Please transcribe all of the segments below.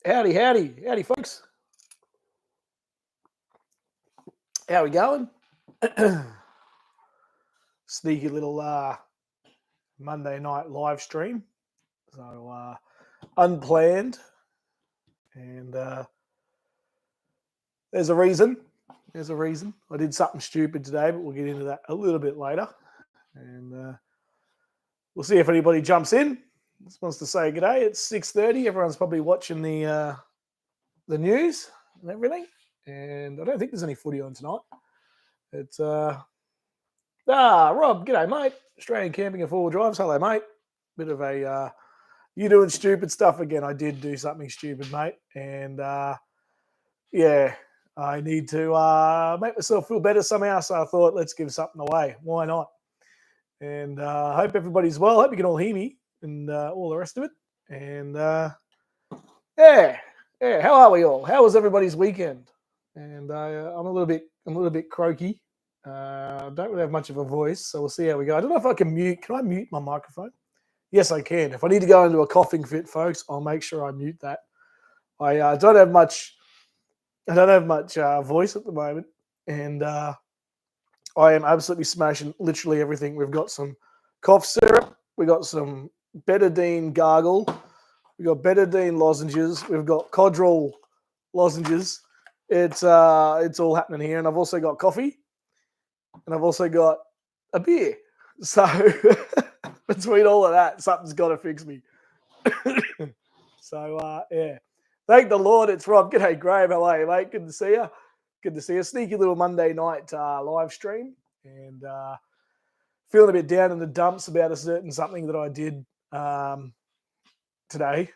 Howdy, howdy, howdy, folks. How we going? Sneaky little Monday night live stream. So unplanned, and there's a reason. There's a reason. I did something stupid today, but we'll get into that a little bit later. And we'll see if anybody jumps in. Just wants to say good day. It's 6:30. Everyone's probably watching the news and everything. And I don't think there's any footy on tonight. It's Rob, g'day, mate. Australian Camping and Four Wheel Drives. Hello, mate. Bit of a you doing stupid stuff again. I did do something stupid, mate. And yeah, I need to make myself feel better somehow. So I thought, let's give something away. Why not? And I hope everybody's well. I hope you can all hear me and all the rest of it. And yeah, how are we all? How was everybody's weekend? And I'm a little bit croaky. Don't really have much of a voice, so we'll see how we go. I don't know if I can mute. Can I mute my microphone? Yes, I can. If I need to go into a coughing fit, folks, I'll make sure I mute that. I don't have much. I don't have much voice at the moment, and I am absolutely smashing literally everything. We've got some cough syrup. We got some betadine gargle. We got betadine lozenges. We've got Codral lozenges. It's all happening here, and I've also got coffee, and I've also got a beer. So between all of that, something's got to fix me. So yeah, thank the Lord. It's Rob. G'day, Graham. How are you, mate? Good to see you. Good to see you. Sneaky little Monday night live stream, and feeling a bit down in the dumps about a certain something that I did today.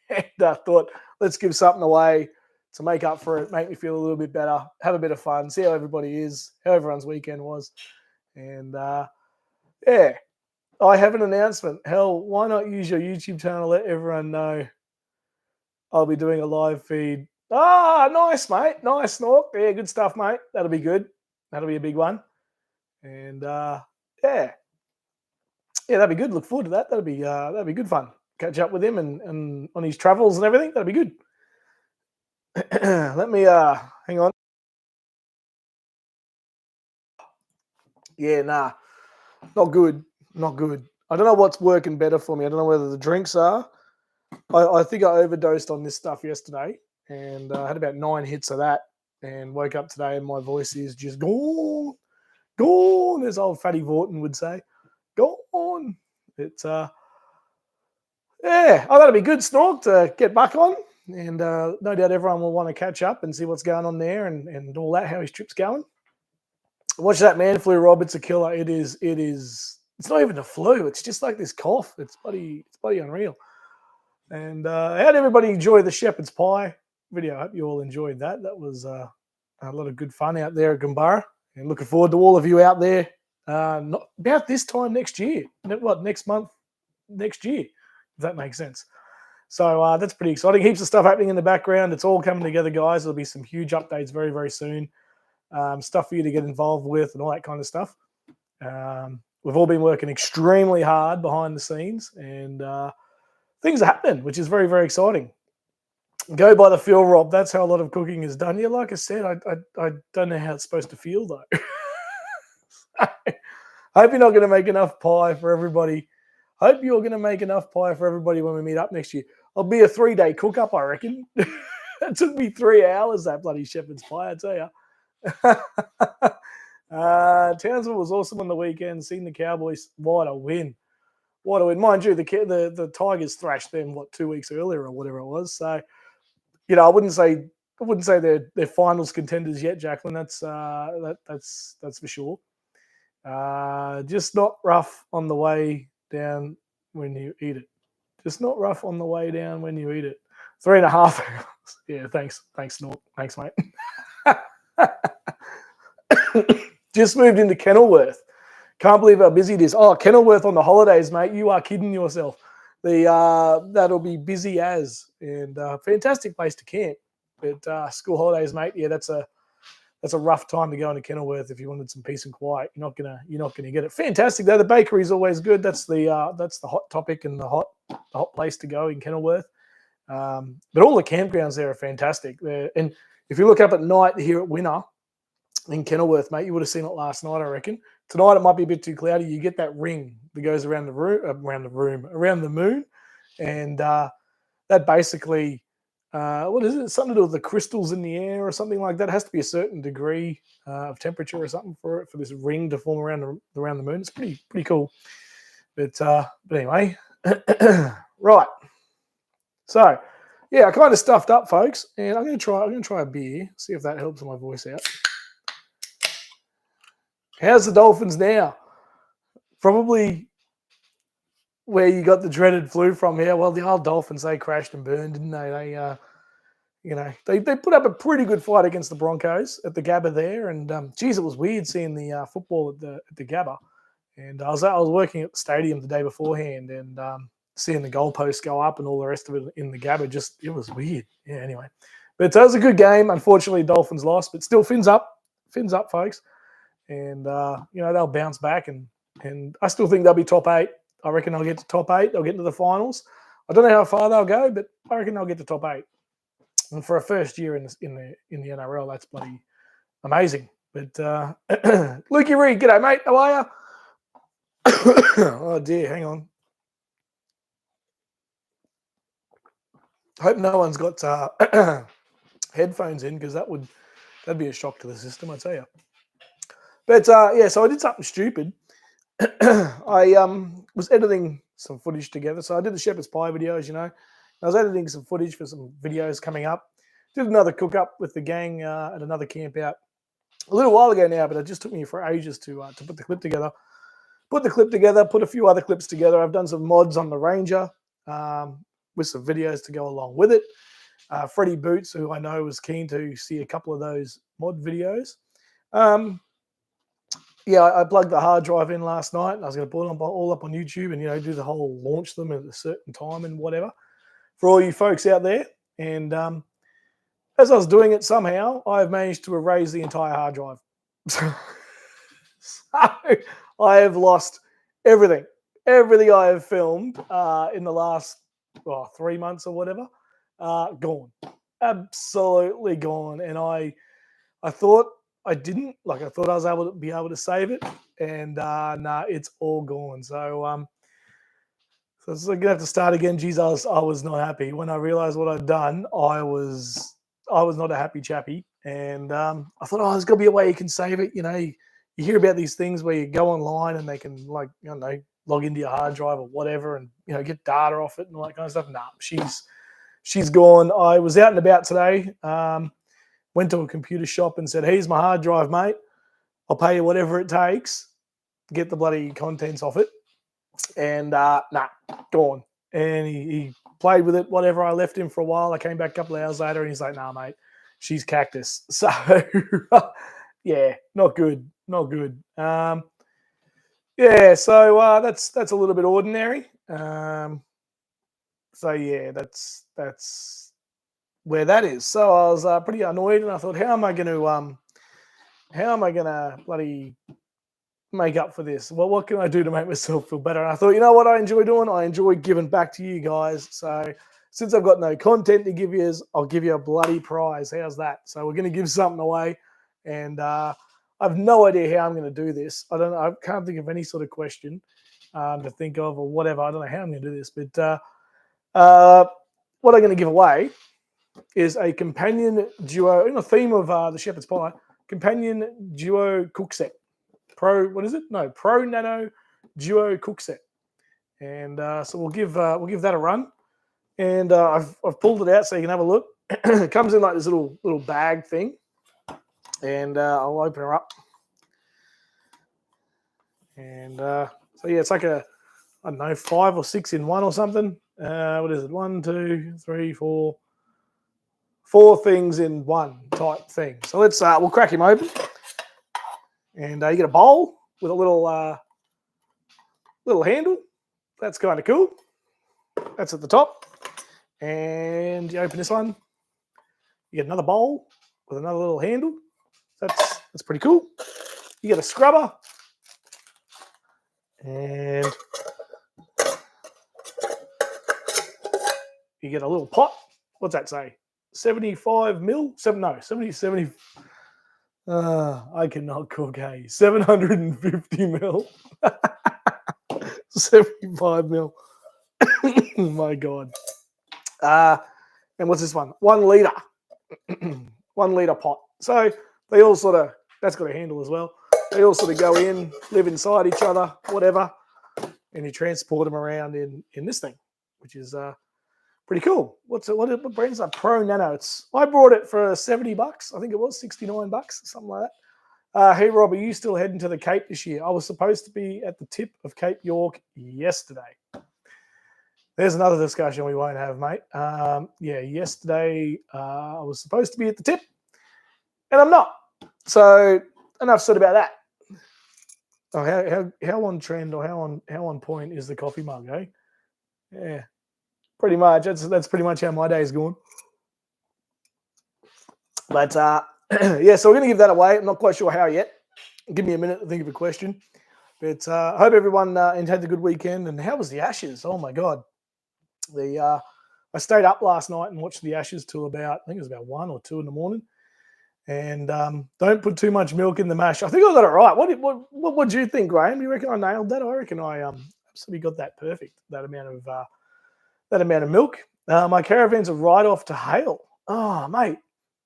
And I thought, let's give something away to make up for it, make me feel a little bit better, have a bit of fun, see how everybody is, how everyone's weekend was. And yeah, I have an announcement. Hell, why not use your YouTube channel, let everyone know I'll be doing a live feed. Ah, nice, mate. Nice, Snork. Yeah, good stuff, mate. That'll be good. That'll be a big one. And yeah, that'd be good. Look forward to that. That'd be good fun. Catch up with him and on his travels and everything. That'd be good. Let me hang on. Yeah, nah, not good. Not good. I don't know what's working better for me. I don't know whether the drinks are. I think I overdosed on this stuff yesterday, and I had about 9 hits of that, and woke up today and my voice is just gone, gone, as old Fatty Vorton would say, gone. It's yeah, I thought it'd be good, Snork, to get back on, and no doubt everyone will want to catch up and see what's going on there and all that, how his trip's going. Watch that man flu, Rob. It's a killer. It is. It's not even a flu. It's just like this cough. It's bloody unreal. And how did everybody enjoy the shepherd's pie video? I hope you all enjoyed that. That was a lot of good fun out there at Gumbara. And looking forward to all of you out there. Not about this time next year. What, next month? Next year, if that makes sense. So that's pretty exciting. Heaps of stuff happening in the background. It's all coming together, guys. There'll be some huge updates very, very soon. Stuff for you to get involved with and all that kind of stuff. We've all been working extremely hard behind the scenes, and things are happening, which is very, very exciting. Go by the feel, Rob. That's how a lot of cooking is done. Yeah, like I said, I don't know how it's supposed to feel, though. I hope you're not going to make enough pie for everybody. Hope you're going to make enough pie for everybody when we meet up next year. I'll be a 3-day cook-up, I reckon. It took me 3 hours, that bloody shepherd's pie, I tell you. Townsville was awesome on the weekend. Seeing the Cowboys, what a win! What a win! Mind you, the Tigers thrashed them 2 weeks earlier or whatever it was. So, you know, I wouldn't say they're finals contenders yet, Jacqueline. That's for sure. Just not rough on the way down when you eat it. Just not rough on the way down when you eat it. 3.5 hours. Yeah, thanks, Snork. Thanks, mate. Just moved into Kenilworth. Can't believe how busy it is. Oh, Kenilworth on the holidays, mate. You are kidding yourself. That'll be busy as, and fantastic place to camp. But school holidays, mate. Yeah, that's a rough time to go into Kenilworth if you wanted some peace and quiet. You're not gonna get it. Fantastic though. The bakery is always good. That's the hot topic and the hot place to go in Kenilworth. But all the campgrounds there are fantastic. And if you look up at night here at Winner in Kenilworth, mate, you would have seen it last night, I reckon. Tonight it might be a bit too cloudy. You get that ring that goes around around the moon, and that basically, what is it? Something to do with the crystals in the air or something like that. It has to be a certain degree of temperature or something for this ring to form around the moon. It's pretty cool. But anyway, right. So yeah, I kind of stuffed up, folks, and I'm gonna try a beer. See if that helps my voice out. How's the Dolphins now? Probably where you got the dreaded flu from here. Well, the old Dolphins, they crashed and burned, didn't they? They put up a pretty good fight against the Broncos at the Gabba there, and geez, it was weird seeing the football at the Gabba. And I was working at the stadium the day beforehand, and seeing the goalposts go up and all the rest of it in the Gabba, it was weird. Yeah, anyway, but it was a good game. Unfortunately, Dolphins lost, but still, fins up, folks, and they'll bounce back, and I still think they'll be top 8. I reckon they'll get to top 8. They'll get into the finals. I don't know how far they'll go, but I reckon they'll get to top 8. And for a first year in the NRL, that's bloody amazing. But Lukey Reed, g'day, mate. How are you? Oh dear, hang on. Hope no one's got headphones in, because that'd be a shock to the system, I tell you. But so I did something stupid. I was editing some footage together. So I did the shepherd's pie videos, I was editing some footage for some videos coming up. Did another cook up with the gang at another camp out a little while ago now, but it just took me for ages to put the clip together. Put a few other clips together. I've done some mods on the Ranger with some videos to go along with it. Freddie Boots, who I know was keen to see a couple of those mod videos. I plugged the hard drive in last night, and I was going to put them all up on YouTube and, do the whole launch them at a certain time and whatever for all you folks out there. And as I was doing it, somehow I've managed to erase the entire hard drive. So I have lost everything I have filmed in the last 3 months or whatever. Gone, absolutely gone. And I thought I didn't, I thought I was able to save it, and it's all gone. So it's gonna have to start again. Geez, I was not happy when I realized what I'd done. I was not a happy chappy, and I thought, there's got to be a way you can save it. You hear about these things where you go online and they can log into your hard drive or whatever, and get data off it and all that kind of stuff. Nah, she's gone. I was out and about today. Went to a computer shop and said, "Here's my hard drive, mate. I'll pay you whatever it takes to get the bloody contents off it." And gone. And he played with it, whatever. I left him for a while. I came back a couple of hours later, and he's like, "Nah, mate, she's cactus." So yeah, not good. So that's a little bit ordinary. So yeah, that's where that is. So I was pretty annoyed, and I thought, how am I going to bloody make up for this? Well, what can I do to make myself feel better? And I thought, you know what I enjoy doing? I enjoy giving back to you guys. So since I've got no content to give you, I'll give you a bloody prize. How's that? So we're going to give something away, and I have no idea how I'm going to do this. I can't think of any sort of question to think of or whatever. I don't know how I'm going to do this, but what I'm going to give away is a companion duo, in the theme of the shepherd's pie, companion duo cook set. Pro Nano Duo cook set. And so we'll give that a run. And I've pulled it out so you can have a look. It comes in like this little bag thing. And I'll open her up. And so yeah, it's like a, I don't know, 5 or 6 in one or something. What is it? 1, 2, 3, 4. 4 things in one type thing. So we'll crack him open. And you get a bowl with a little handle. That's kind of cool. That's at the top. And you open this one. You get another bowl with another little handle. That's pretty cool. You get a scrubber. And you get a little pot. What's that say? 75 mil? 70. I cannot cook, hey. 750 mil. 75 mil. Oh my God. And what's this one? 1 litre. 1 litre pot. So they all sort of, that's got a handle as well. They all sort of go in, live inside each other, whatever, and you transport them around in this thing, which is pretty cool. What brand's that? Pro Nano. I bought it for $70. I think it was $69, something like that. Hey Rob, are you still heading to the Cape this year? I was supposed to be at the tip of Cape York yesterday. There's another discussion we won't have, mate. Yesterday I was supposed to be at the tip, and I'm not. So enough said about that. Oh, how on trend or how on point is the coffee mug, eh? Yeah, pretty much. That's pretty much how my day's going. But yeah, so we're going to give that away. I'm not quite sure how yet. Give me a minute to think of a question. But I hope everyone had a good weekend. And how was the Ashes? Oh my God. I stayed up last night and watched the Ashes till about, I think it was about 1 or 2 in the morning. And don't put too much milk in the mash. I think I got it right. What do you think, Graham? Do you reckon I nailed that? I reckon I absolutely got that perfect. That amount of milk. My caravans are right off to Hale. Oh, mate,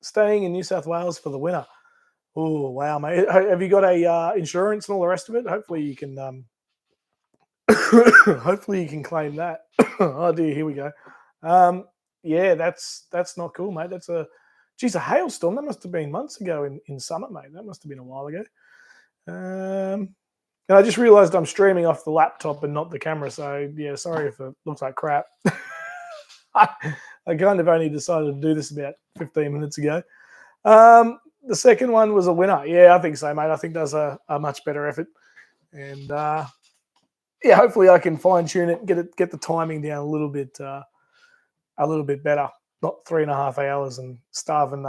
staying in New South Wales for the winter. Oh, wow, mate. Have you got a insurance and all the rest of it? Hopefully you can. Hopefully you can claim that. Oh dear, here we go. Yeah, that's not cool, mate. That's a hailstorm. That must have been months ago in summer, mate. That must have been a while ago. And I just realised I'm streaming off the laptop and not the camera. So yeah, sorry if it looks like crap. I kind of only decided to do this about 15 minutes ago. The second one was a winner. Yeah, I think so, mate. I think that's a much better effort. And yeah, hopefully I can fine tune it, get the timing down a little bit better. Not 3.5 hours and starving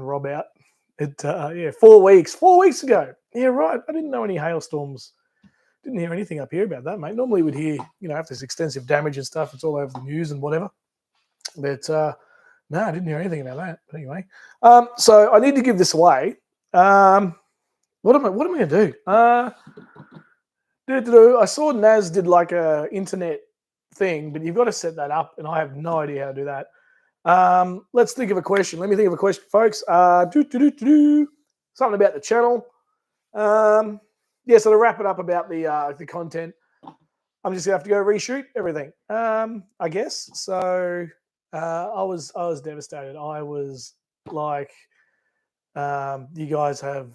Rob out. 4 weeks. 4 weeks ago. Yeah, right. I didn't know any hailstorms. Didn't hear anything up here about that, mate. Normally we'd hear, if there's extensive damage and stuff, it's all over the news and whatever. But no, I didn't hear anything about that. But anyway, so I need to give this away. What am I going to do? I saw Naz did like a internet thing, but you've got to set that up, and I have no idea how to do that. Let's think of a question. Let me think of a question, folks. Something about the channel. So to wrap it up about the content, I'm just gonna have to go reshoot everything. I guess. So I was devastated. I was like, you guys have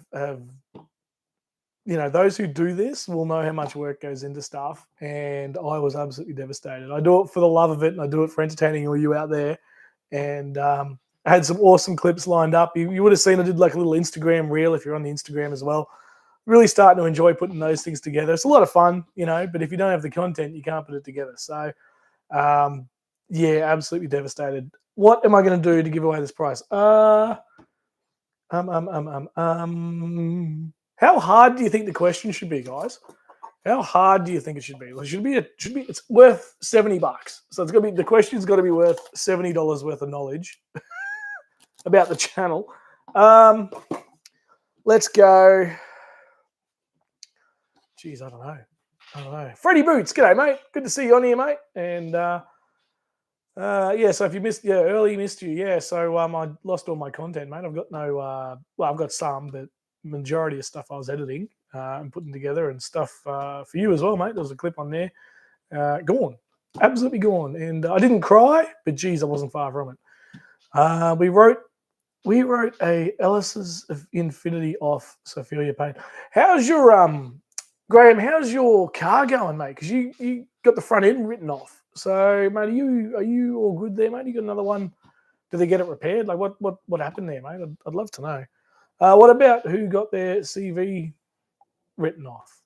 those who do this will know how much work goes into stuff, and I was absolutely devastated. I do it for the love of it, and I do it for entertaining all you out there. And I had some awesome clips lined up. You would have seen I did like a little Instagram reel if you're on the Instagram as well. Really starting to enjoy putting those things together. It's a lot of fun, but if you don't have the content, you can't put it together. So, yeah, absolutely devastated. What am I going to do to give away this prize? How hard do you think the question should be, guys? How hard do you think it should be? Well, it's worth $70. So it's the question's got to be worth $70 worth of knowledge about the channel. Let's go. Geez, I don't know. Freddie Boots, g'day, mate. Good to see you on here, mate. And so if you missed, early missed you, So I lost all my content, mate. I've got I've got some, but majority of stuff I was editing and putting together and stuff for you as well, mate. There was a clip on there. Gone. Absolutely gone. And I didn't cry, but geez, I wasn't far from it. We wrote a Ellis's Infinity off Sophia Payne. How's your Graham, how's your car going, mate? Because you got the front end written off. So, mate, are you all good there, mate? You got another one? Did they get it repaired? Like, what happened there, mate? I'd love to know. What about who got their CV written off?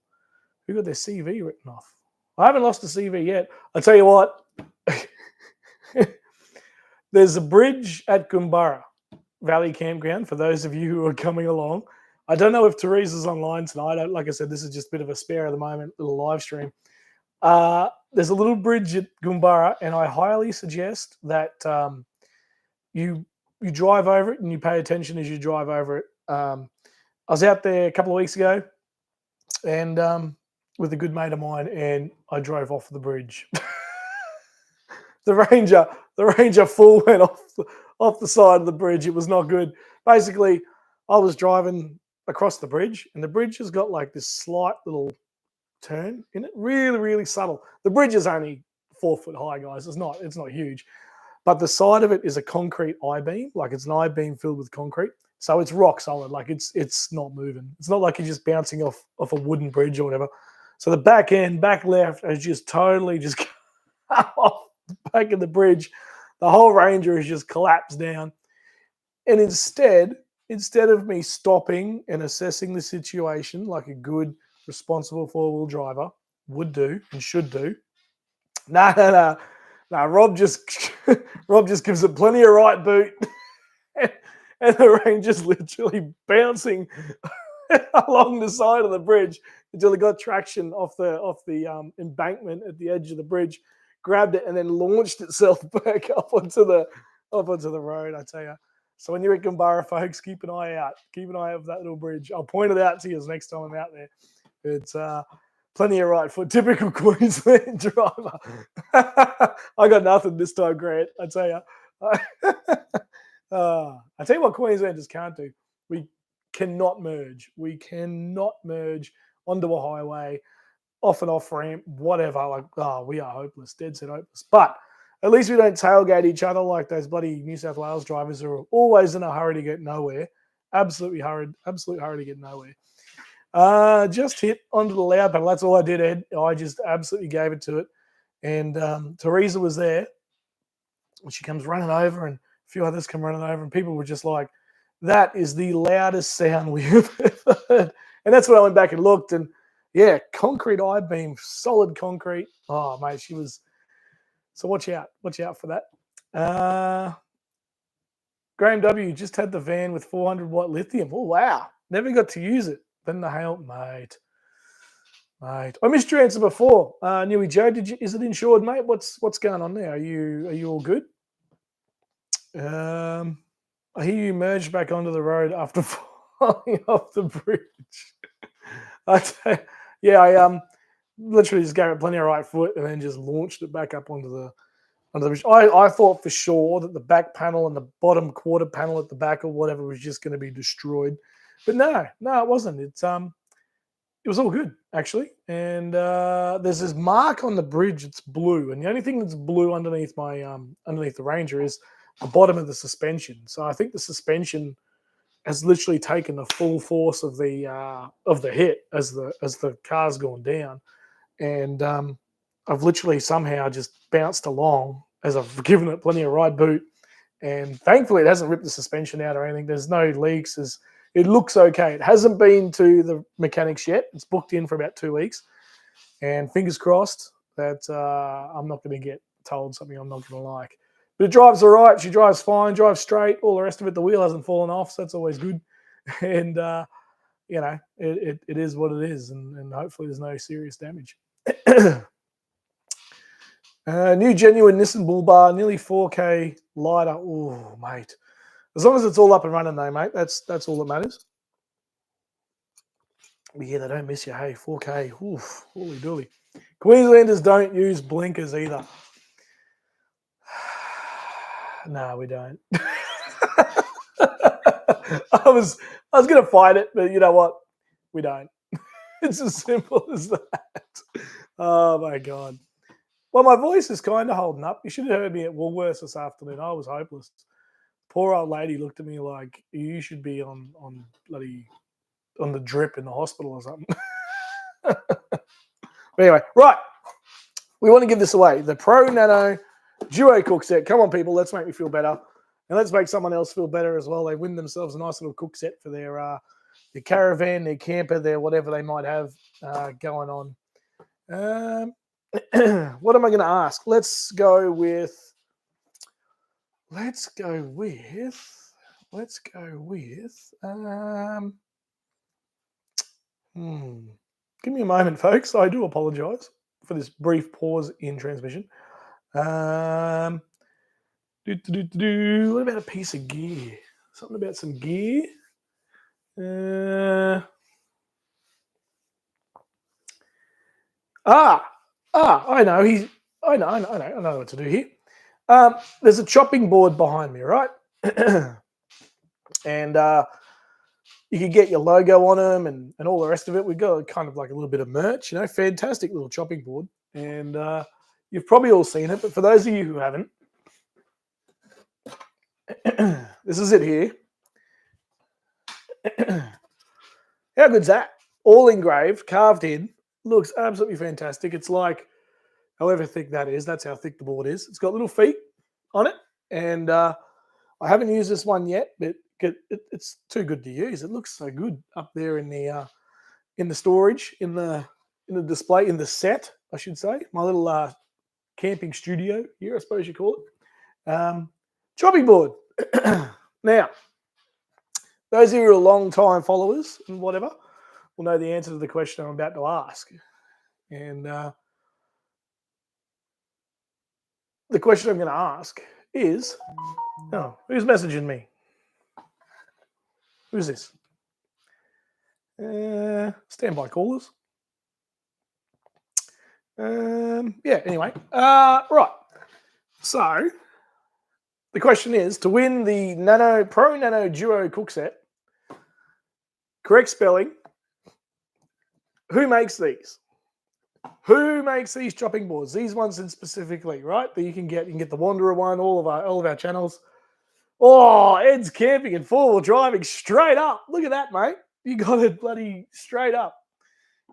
Who got their CV written off? I haven't lost a CV yet. I tell you what, there's a bridge at Goombara Valley Campground for those of you who are coming along. I don't know if Teresa's online tonight. Like I said, this is just a bit of a spare at the moment, little live stream. there's a little bridge at Goombara, and I highly suggest that you drive over it and you pay attention as you drive over it. I was out there a couple of weeks ago, and with a good mate of mine, and I drove off the bridge. the Ranger full went off the side of the bridge. It was not good. Basically, I was driving across the bridge, and the bridge has got like this slight little turn in it, really, really subtle. The bridge is only 4 foot high, guys. It's not huge, but the side of it is a concrete I-beam, like it's an I-beam filled with concrete. So it's rock solid, like it's not moving. It's not like you're just bouncing off a wooden bridge or whatever. So the back end, back left, has just totally just come off the back of the bridge. The whole Ranger has just collapsed down. And instead of me stopping and assessing the situation like a good, responsible four-wheel driver would do and should do, no. Rob just gives it plenty of right boot, and the Ranger's literally bouncing along the side of the bridge until it got traction off the embankment at the edge of the bridge, grabbed it, and then launched itself back up onto the road. I tell you. So when you're at Goombara, folks, keep an eye out. Keep an eye out for that little bridge. I'll point it out to you next time I'm out there. It's plenty of right foot. Typical Queensland driver. I got nothing this time, Grant. I tell you. I tell you what Queenslanders can't do. We cannot merge. We cannot merge onto a highway, off and off ramp, whatever. Like, we are hopeless, dead set hopeless. But at least we don't tailgate each other like those bloody New South Wales drivers who are always in a hurry to get nowhere. Absolute hurry to get nowhere. Just hit onto the loud pedal. That's all I did, Ed. I just absolutely gave it to it. And Teresa was there. She comes running over, and a few others come running over, and people were just like, that is the loudest sound we have ever heard. And that's when I went back and looked, and yeah, concrete I-beam, solid concrete. Oh, mate, she was... So watch out for that. Graham W. just had the van with 400 watt lithium. Oh, wow. Never got to use it. Then the hail, mate. I missed your answer before. Newy Joe, is it insured, mate? What's going on there? Are you all good? I hear you merged back onto the road after falling off the bridge. I literally just gave it plenty of right foot and then just launched it back up onto the bridge. I thought for sure that the back panel and the bottom quarter panel at the back or whatever was just going to be destroyed, but no, it wasn't. It was all good actually. And there's this mark on the bridge. It's blue, and the only thing that's blue underneath underneath the Ranger is the bottom of the suspension. So I think the suspension has literally taken the full force of the hit as the car's gone down, and I've literally somehow just bounced along as I've given it plenty of ride boot, and thankfully it hasn't ripped the suspension out or anything. There's no leaks. It looks okay. It hasn't been to the mechanics yet. It's booked in for about 2 weeks, and fingers crossed that I'm not going to get told something I'm not going to like. But it drives all right. She drives fine, drives straight, all the rest of it. The wheel hasn't fallen off, so that's always good. And, it is what it is, and hopefully there's no serious damage. New genuine Nissan Bull Bar, nearly 4K lighter. Oh, mate. As long as it's all up and running, though, mate, that's all that matters. But yeah, they don't miss you. Hey, 4K. Oof, holy dooly. Queenslanders don't use blinkers either. No, we don't. I was going to fight it, but you know what? We don't. It's as simple as that. Oh, my God. Well, my voice is kind of holding up. You should have heard me at Woolworths this afternoon. I was hopeless. Poor old lady looked at me like, you should be on the drip in the hospital or something. But anyway, right. We want to give this away. The Pro Nano Duo cook set. Come on, people. Let's make me feel better. And let's make someone else feel better as well. They win themselves a nice little cook set for their caravan, their camper, their whatever they might have going on. What am I going to ask? Let's go with. Give me a moment, folks. I do apologize. for this brief pause in transmission. What about a piece of gear? Something about some gear. I know. I know what to do here. There's a chopping board behind me, right? And you can get your logo on them and all the rest of it. We've got kind of like a little bit of merch, fantastic little chopping board. And you've probably all seen it, but for those of you who haven't, this is it here. How good's that? All engraved, carved in. Looks absolutely fantastic. It's like, however thick that is, that's how thick the board is. It's got little feet on it. And I haven't used this one yet, but it's too good to use. It looks so good up there in the storage, in the display, in the set, I should say. My little camping studio here, I suppose you call it. Chopping board. Now, those of you who are long-time followers and whatever will know the answer to the question I'm about to ask. And the question I'm going to ask is, who's messaging me? Who's this? Standby callers. Anyway. Right. So, the question is, to win the Pro Nano Duo cook set, correct spelling, who makes these? Who makes these chopping boards? These ones in specifically, right? That you can get the Wanderer one, all of our channels. Oh, Ed's camping and four-wheel driving straight up. Look at that, mate. You got it bloody straight up.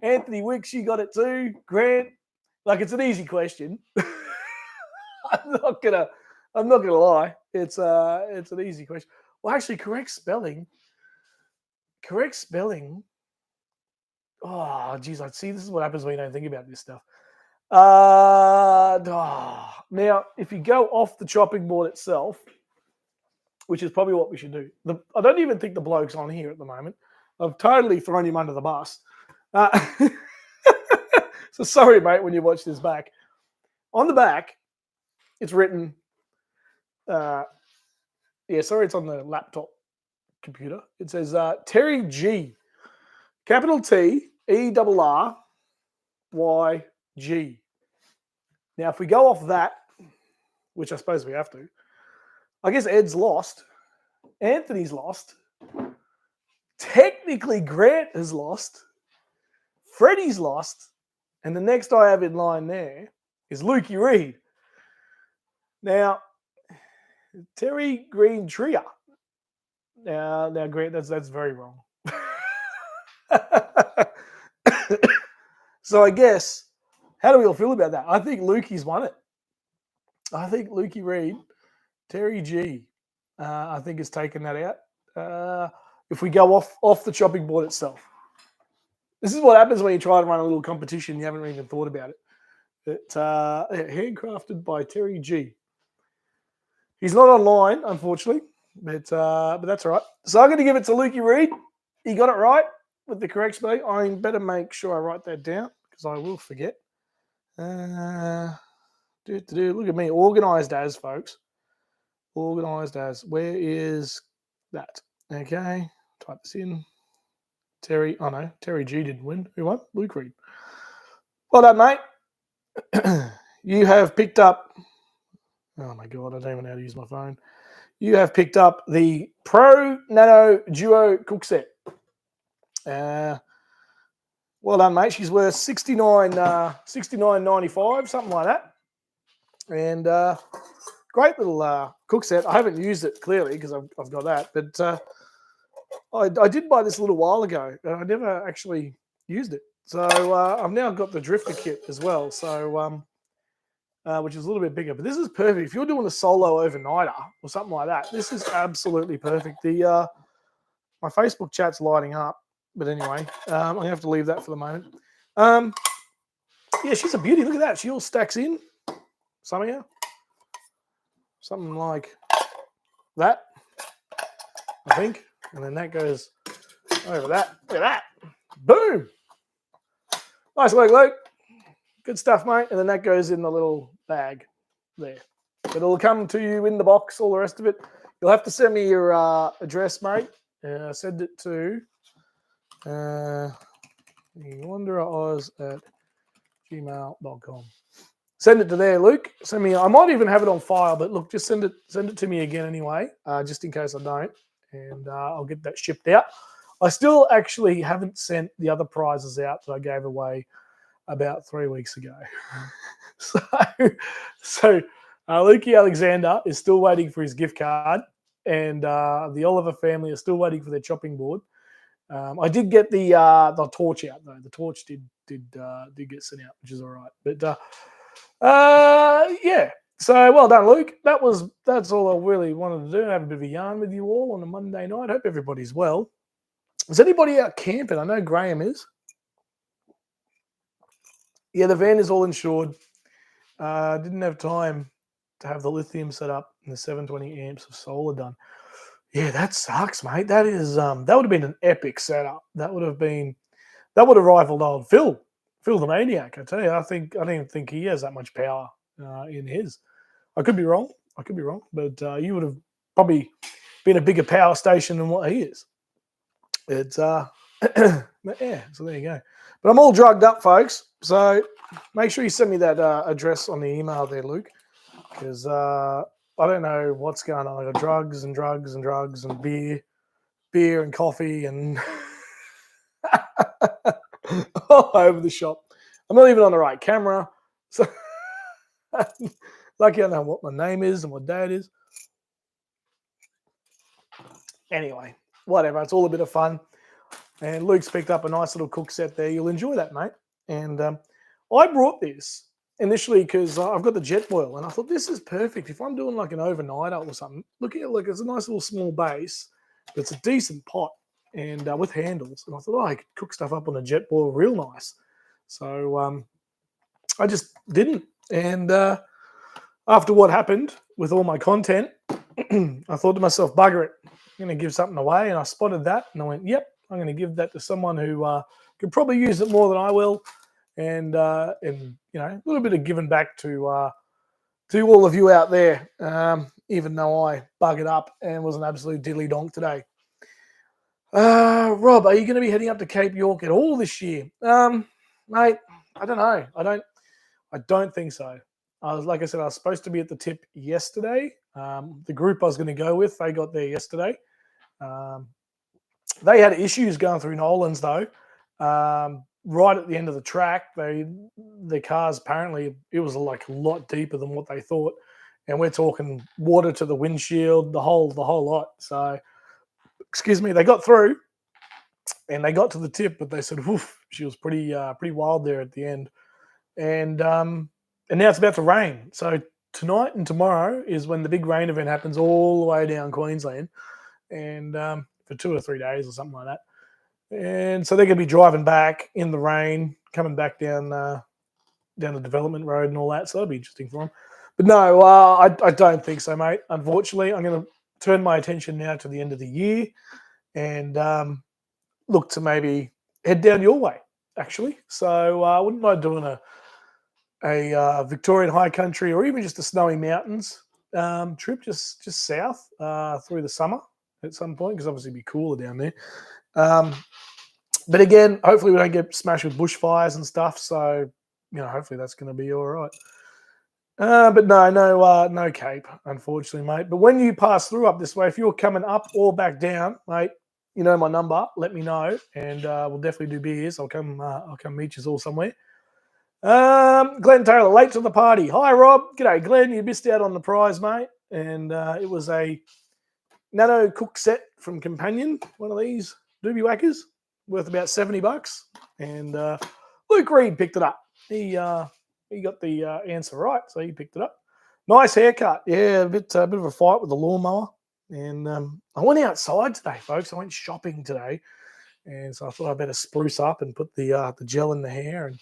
Anthony Wicks, you got it too. Grant, like, it's an easy question. I'm not gonna lie. It's an easy question. Well, actually, correct spelling. Oh, geez, I see. This is what happens when you don't think about this stuff. Now, if you go off the chopping board itself, which is probably what we should do. I don't even think the bloke's on here at the moment. I've totally thrown him under the bus. So sorry, mate, when you watch this back. On the back, it's written, it's on the laptop computer. It says Terry G. Capital T, E-R-R-Y-G. Now, if we go off that, which I suppose we have to, I guess Ed's lost. Anthony's lost. Technically, Grant has lost. Freddie's lost. And the next I have in line there is Lukey Reed. Now, Terry Green Tria. Now, Grant, that's very wrong. So I guess, how do we all feel about that? I think Lukey's won it. I think Lukey Reed, Terry G, I think has taken that out. If we go off the chopping board itself. This is what happens when you try to run a little competition. You haven't even thought about it. It's handcrafted by Terry G. He's not online, unfortunately, but that's all right. So I'm going to give it to Lukey Reed. He got it right with the correct spelling. I better make sure I write that down because I will forget. Look at me, organised as, folks. Organised as. Where is that? Okay, type this in. Terry G didn't win. Who won? Luke Reed. Well done, mate. You have picked up, oh my God, I don't even know how to use my phone. You have picked up the Pro Nano Duo cook set. Well done, mate. She's worth $69.95, something like that. And great little cook set. I haven't used it clearly because I've got that, but I did buy this a little while ago, and I never actually used it. So I've now got the Drifter kit as well, so which is a little bit bigger. But this is perfect if you're doing a solo overnighter or something like that. This is absolutely perfect. My Facebook chat's lighting up, but anyway, I'm gonna have to leave that for the moment. Yeah, she's a beauty. Look at that. She all stacks in somehow, something like that, I think. And then that goes over that. Look at that. Boom. Nice work, Luke. Good stuff, mate. And then that goes in the little bag there. But it'll come to you in the box, all the rest of it. You'll have to send me your address, mate. Send it to wandereroz@gmail.com. Send it to there, Luke. Send me. I might even have it on file, but look, just send it to me again anyway, just in case I don't, and I'll get that shipped out. I still actually haven't sent the other prizes out that I gave away about 3 weeks ago. so Lukey Alexander is still waiting for his gift card, and the Oliver family are still waiting for their chopping board. I did get the torch out though. The torch did get sent out, which is all right. But yeah. So well done, Luke. That's all I really wanted to do. Have a bit of a yarn with you all on a Monday night. Hope everybody's well. Is anybody out camping? I know Graham is. Yeah, the van is all insured. Didn't have time to have the lithium set up and the 720 amps of solar done. Yeah, that sucks, mate. That is that would have been an epic setup. That would have rivaled old Phil the Maniac. I tell you, I don't even think he has that much power in his. I could be wrong, but you would have probably been a bigger power station than what he is. It's but yeah, so there you go. But I'm all drugged up, folks. So make sure you send me that address on the email there, Luke, because I don't know what's going on. I got drugs and beer and coffee and all over the shop. I'm not even on the right camera, so lucky I know what my name is and what day it is. Anyway, whatever. It's all a bit of fun. And Luke's picked up a nice little cook set there. You'll enjoy that, mate. And I brought this initially because I've got the Jetboil, and I thought this is perfect. If I'm doing like an overnighter or something, look at it, like it's a nice little small base, but it's a decent pot and with handles. And I thought, I could cook stuff up on a Jetboil real nice. So I just didn't. And after what happened with all my content, I thought to myself, bugger it, I'm going to give something away. And I spotted that and I went, yep, I'm going to give that to someone who could probably use it more than I will. And you know, a little bit of giving back to all of you out there, even though I buggered up and was an absolute dilly donk today. Rob, are you going to be heading up to Cape York at all this year? Mate, I don't know. I don't think so. I was supposed to be at the tip yesterday. The group I was going to go with, they got there yesterday. They had issues going through Nolan's though. Right at the end of the track, the cars, apparently it was like a lot deeper than what they thought, and we're talking water to the windshield, the whole lot. So, excuse me, they got through, and they got to the tip, but they said, "Woof!" She was pretty wild there at the end, and now it's about to rain. So tonight and tomorrow is when the big rain event happens all the way down Queensland, and for 2 or 3 days or something like that. And so they're going to be driving back in the rain, coming back down the development road and all that. So that'll be interesting for them. But no, I don't think so, mate. Unfortunately, I'm going to turn my attention now to the end of the year and look to maybe head down your way, actually. So I wouldn't mind doing a Victorian high country or even just a snowy mountains trip just south through the summer at some point, because obviously it'd be cooler down there. But again, hopefully we don't get smashed with bushfires and stuff. So, you know, hopefully that's going to be all right. But no Cape, unfortunately, mate. But when you pass through up this way, if you're coming up or back down, mate, you know my number. Let me know, and we'll definitely do beers. I'll come meet you all somewhere. Glenn Taylor, late to the party. Hi, Rob. G'day, Glenn. You missed out on the prize, mate. And it was a Nano cook set from Companion, one of these doobie whackers, worth about $70. And Luke Reed picked it up. He got the answer right, so he picked it up. Nice haircut. Yeah, a bit of a fight with the lawnmower. And I went outside today, folks. I went shopping today. And so I thought I'd better spruce up and put the gel in the hair and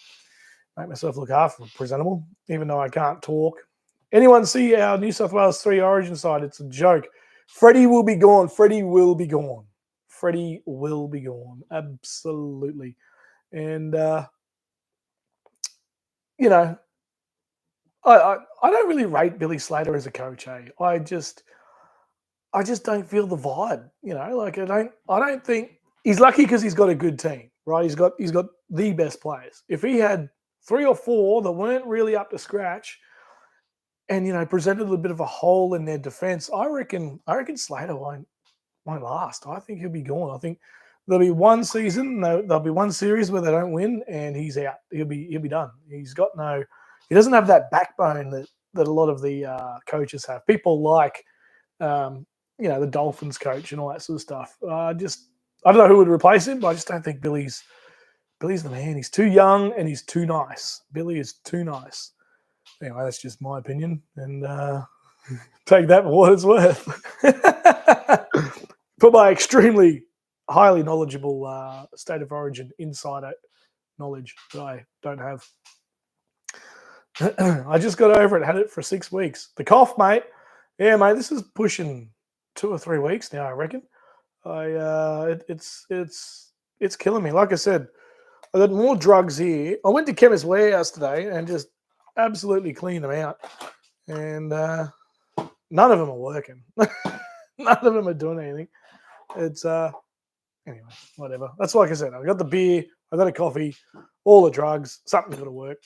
make myself look half presentable, even though I can't talk. Anyone see our New South Wales 3 Origin side? It's a joke. Freddie will be gone. Freddie will be gone. Freddie will be gone. Absolutely. And you know, I don't really rate Billy Slater as a coach. I just don't feel the vibe. Like I don't think he's lucky because he's got a good team, right? He's got the best players. If he had three or four that weren't really up to scratch, and presented a little bit of a hole in their defense, I reckon Slater won't last. I think he'll be gone. I think there'll be one season, there'll be one series where they don't win, and he's out. He'll be done. He doesn't have that backbone that a lot of the coaches have. People like um, the Dolphins coach and all that sort of stuff. I don't know who would replace him, but I just don't think Billy's the man. He's too young and he's too nice. Billy is too nice. Anyway, that's just my opinion, and take that for what it's worth. For my extremely highly knowledgeable state of origin insider knowledge that I don't have. I just got over it. Had it for 6 weeks. The cough, mate. Yeah, mate. This is pushing 2 or 3 weeks now. I reckon. It's killing me. Like I said, I got more drugs here. I went to Chemist Warehouse today and just absolutely cleaned them out, and none of them are working. None of them are doing anything. It's anyway, whatever. That's like I said. I got the beer, I got a coffee, all the drugs. Something's got to work.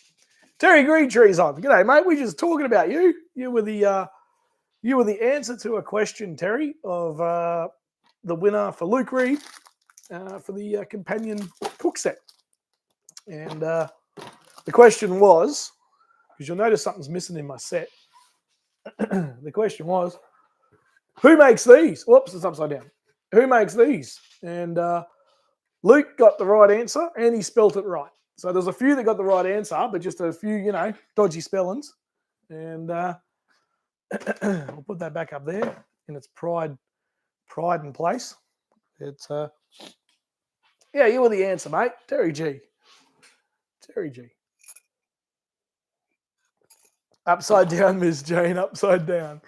Terry Greentree's on. G'day, mate. We're just talking about you. You were the answer to a question, Terry, of the winner for Luke Reed for the companion cook set. And the question was, because you'll notice something's missing in my set. The question was, who makes these? Whoops, it's upside down. Who makes these? And Luke got the right answer, and he spelt it right. So there's a few that got the right answer, but just a few, dodgy spellings. And I'll put that back up there in its pride and place. It's yeah, you were the answer, mate. Terry G. Terry G. Upside down, Miss Jane. Upside down.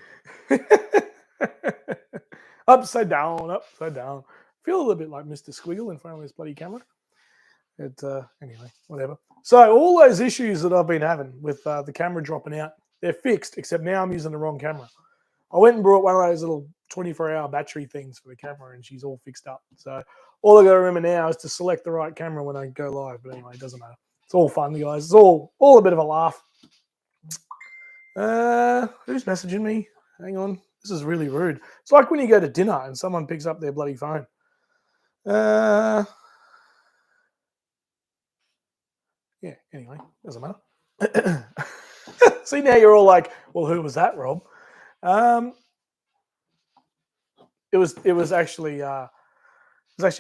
Upside down. Upside down. Feel a little bit like Mr. Squiggle in front of this bloody camera. Anyway, whatever. So all those issues that I've been having with the camera dropping out, they're fixed, except now I'm using the wrong camera. I went and brought one of those little 24-hour battery things for the camera, and she's all fixed up. So all I got to remember now is to select the right camera when I go live. But anyway, it doesn't matter. It's all fun, guys. It's all a bit of a laugh. Who's messaging me? Hang on. This is really rude. It's like when you go to dinner and someone picks up their bloody phone. Yeah, anyway, doesn't matter. See, now you're all like, well, who was that, Rob? It was actually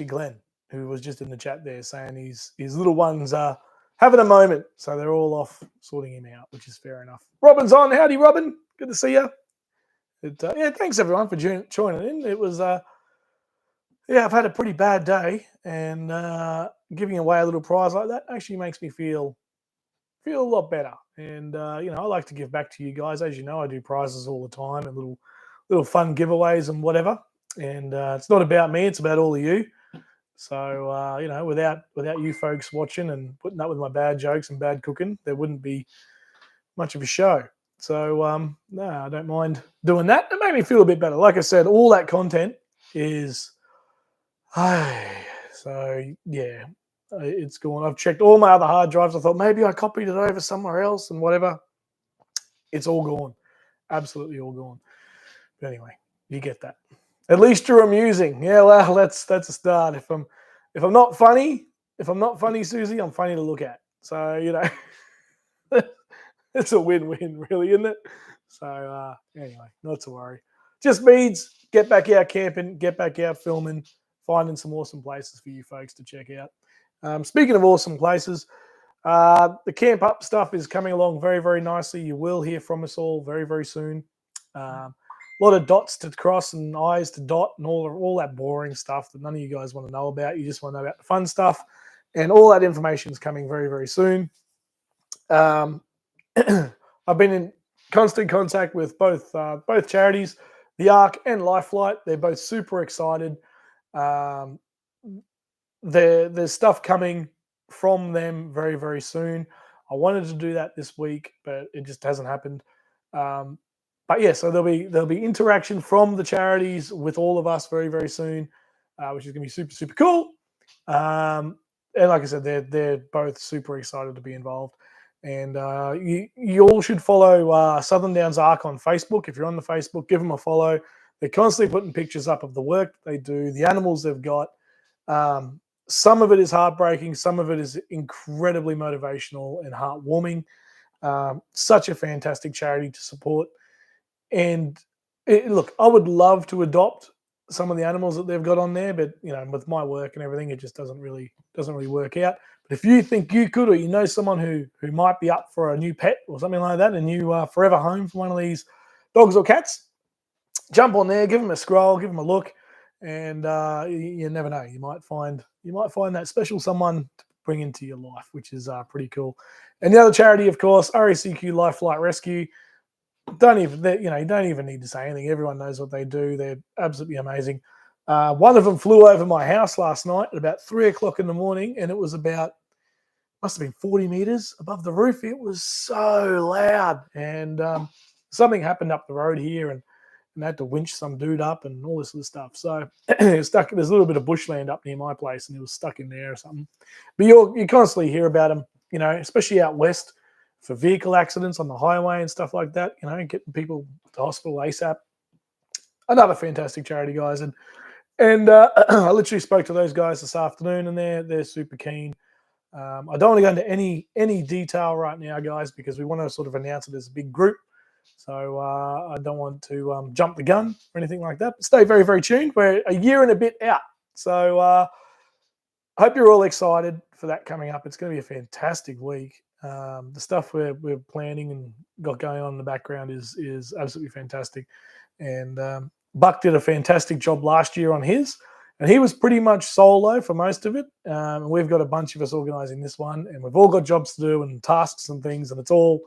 Glenn, who was just in the chat there saying his little ones are having a moment, so they're all off sorting him out, which is fair enough. Robin's on. Howdy, Robin. Good to see you. Yeah, thanks everyone for joining in. It was yeah, I've had a pretty bad day, and giving away a little prize like that actually makes me feel a lot better. And I like to give back to you guys. As you know, I do prizes all the time and little fun giveaways and whatever. And it's not about me; it's about all of you. So without you folks watching and putting up with my bad jokes and bad cooking, there wouldn't be much of a show. So no, I don't mind doing that. It made me feel a bit better. Like I said, all that content is, so yeah, it's gone. I've checked all my other hard drives. I thought maybe I copied it over somewhere else and whatever. It's all gone, absolutely all gone. But anyway, you get that. At least you're amusing. Yeah, well, that's a start. If I'm not funny, Susie, I'm funny to look at. So it's a win-win, really, isn't it? So anyway, not to worry. Just means get back out camping, get back out filming, finding some awesome places for you folks to check out. Speaking of awesome places, the Camp Up stuff is coming along very, very nicely. You will hear from us all very, very soon. A lot of dots to cross and I's to dot and all that boring stuff that none of you guys want to know about. You just want to know about the fun stuff. And all that information is coming very, very soon. I've been in constant contact with both charities, the Ark and Lifelight. They're both super excited. There's stuff coming from them very, very soon. I wanted to do that this week, but it just hasn't happened. But yeah, so there'll be interaction from the charities with all of us very, very soon, which is going to be super, super cool. And like I said, they're both super excited to be involved. And you all should follow Southern Downs Arc on Facebook. If you're on the Facebook, give them a follow. They're constantly putting pictures up of the work they do, the animals they've got. Some of it is heartbreaking. Some of it is incredibly motivational and heartwarming. Such a fantastic charity to support. And look, I would love to adopt some of the animals that they've got on there, but with my work and everything, it just doesn't really work out. But if you think you could, or you know someone who might be up for a new pet or something like that, a new forever home for one of these dogs or cats, jump on there, give them a scroll, give them a look, and you never know, you might find that special someone to bring into your life, which is pretty cool. And the other charity, of course, RACQ Life Flight Rescue. You don't even need to say anything. Everyone knows what they do. They're absolutely amazing. One of them flew over my house last night at about 3:00 in the morning, and it was must have been 40 meters above the roof. It was so loud, and something happened up the road here, and I had to winch some dude up and all this sort of stuff. So stuck. There's a little bit of bushland up near my place, and he was stuck in there or something. But you constantly hear about him, especially out west, for vehicle accidents on the highway and stuff like that, getting people to hospital ASAP. Another fantastic charity, guys. And I literally spoke to those guys this afternoon, and they're super keen. I don't want to go into any detail right now, guys, because we want to sort of announce it as a big group. So I don't want to jump the gun or anything like that. But stay very, very tuned. We're a year and a bit out. So I hope you're all excited for that coming up. It's going to be a fantastic week. The stuff we're planning and got going on in the background is absolutely fantastic. And Buck did a fantastic job last year on his, and he was pretty much solo for most of it. And we've got a bunch of us organizing this one, and we've all got jobs to do and tasks and things, and it's all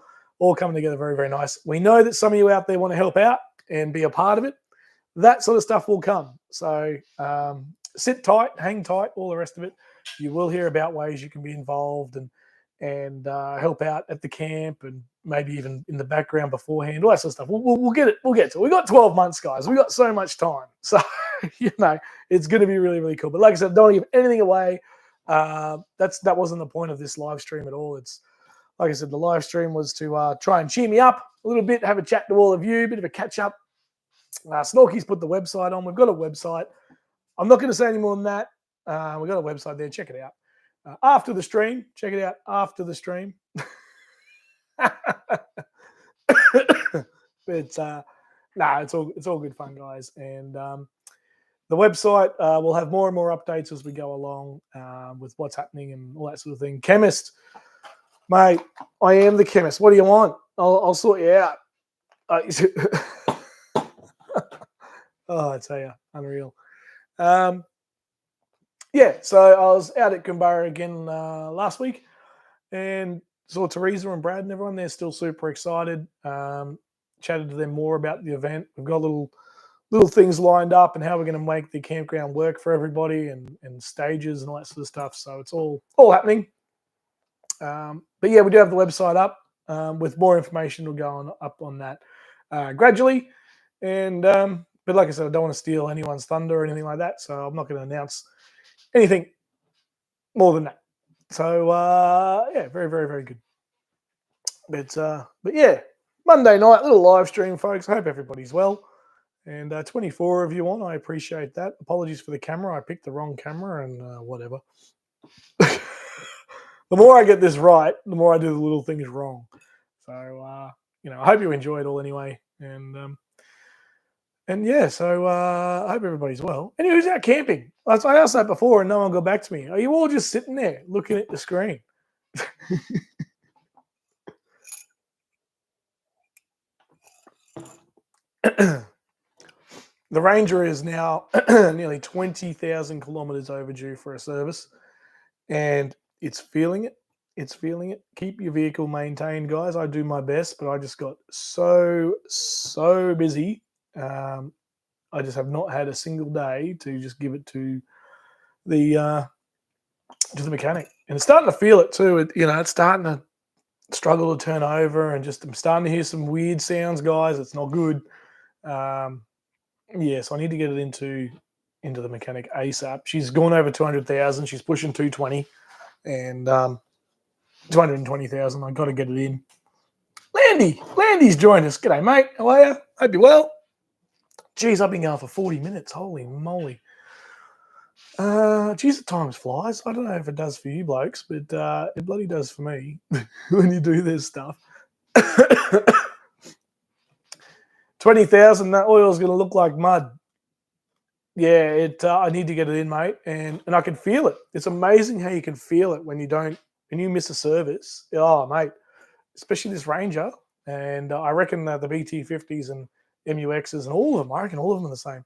coming together very, very nice. We know that some of you out there want to help out and be a part of it. That sort of stuff will come. So sit tight, hang tight, all the rest of it. You will hear about ways you can be involved and help out at the camp, and maybe even in the background beforehand, all that sort of stuff. We'll get it. We'll get to it. We've got 12 months, guys. We've got so much time. So, it's going to be really, really cool. But like I said, don't want to give anything away. That wasn't the point of this live stream at all. It's, like I said, the live stream was to try and cheer me up a little bit, have a chat to all of you, a bit of a catch up. Snorky's put the website on. We've got a website. I'm not going to say any more than that. We've got a website there. Check it out. After the stream, check it out after the stream. But it's all good fun, guys. And the website will have more and more updates as we go along with what's happening and all that sort of thing. Chemist, mate, I am the chemist. What do you want? I'll sort you out. Oh, I tell you, unreal. Yeah, so I was out at Goombara again last week, and saw Teresa and Brad and everyone. They're still super excited. Chatted to them more about the event. We've got little things lined up and how we're going to make the campground work for everybody, and stages and all that sort of stuff. So it's all happening. But yeah, we do have the website up with more information. Will go up on that gradually. And but like I said, I don't want to steal anyone's thunder or anything like that. So I'm not going to announce anything more than that. So yeah, very, very, very good. But yeah, Monday night, little live stream, folks. I hope everybody's well. And 24 of you on, I appreciate that. Apologies for the camera. I picked the wrong camera and whatever. The more I get this right, the more I do the little things wrong. So I hope you enjoy it all anyway. And yeah, so I hope everybody's well. Anyway, who's out camping? I asked that before and no one got back to me. Are you all just sitting there looking at the screen? The Ranger is now nearly 20,000 kilometers overdue for a service, and it's feeling it. It's feeling it. Keep your vehicle maintained, guys. I do my best, but I just got so busy. I just have not had a single day to just give it to the mechanic, and it's starting to feel it too. It's starting to struggle to turn over, and just I'm starting to hear some weird sounds, guys. It's not good. Um, yeah, so I need to get it into the mechanic ASAP. She's gone over 200,000. She's pushing 220 and 220,000. I got to get it in. Landy's joined us. G'day, mate. How are you? Hope you're well. Geez, I've been going for 40 minutes. Holy moly. Geez, the time flies. I don't know if it does for you blokes, but it bloody does for me when you do this stuff. 20,000, that oil's going to look like mud. Yeah, I need to get it in, mate, and I can feel it. It's amazing how you can feel it when you miss a service. Oh, mate, especially this Ranger, and I reckon that the BT50s and MUXs and all of them, I reckon all of them are the same.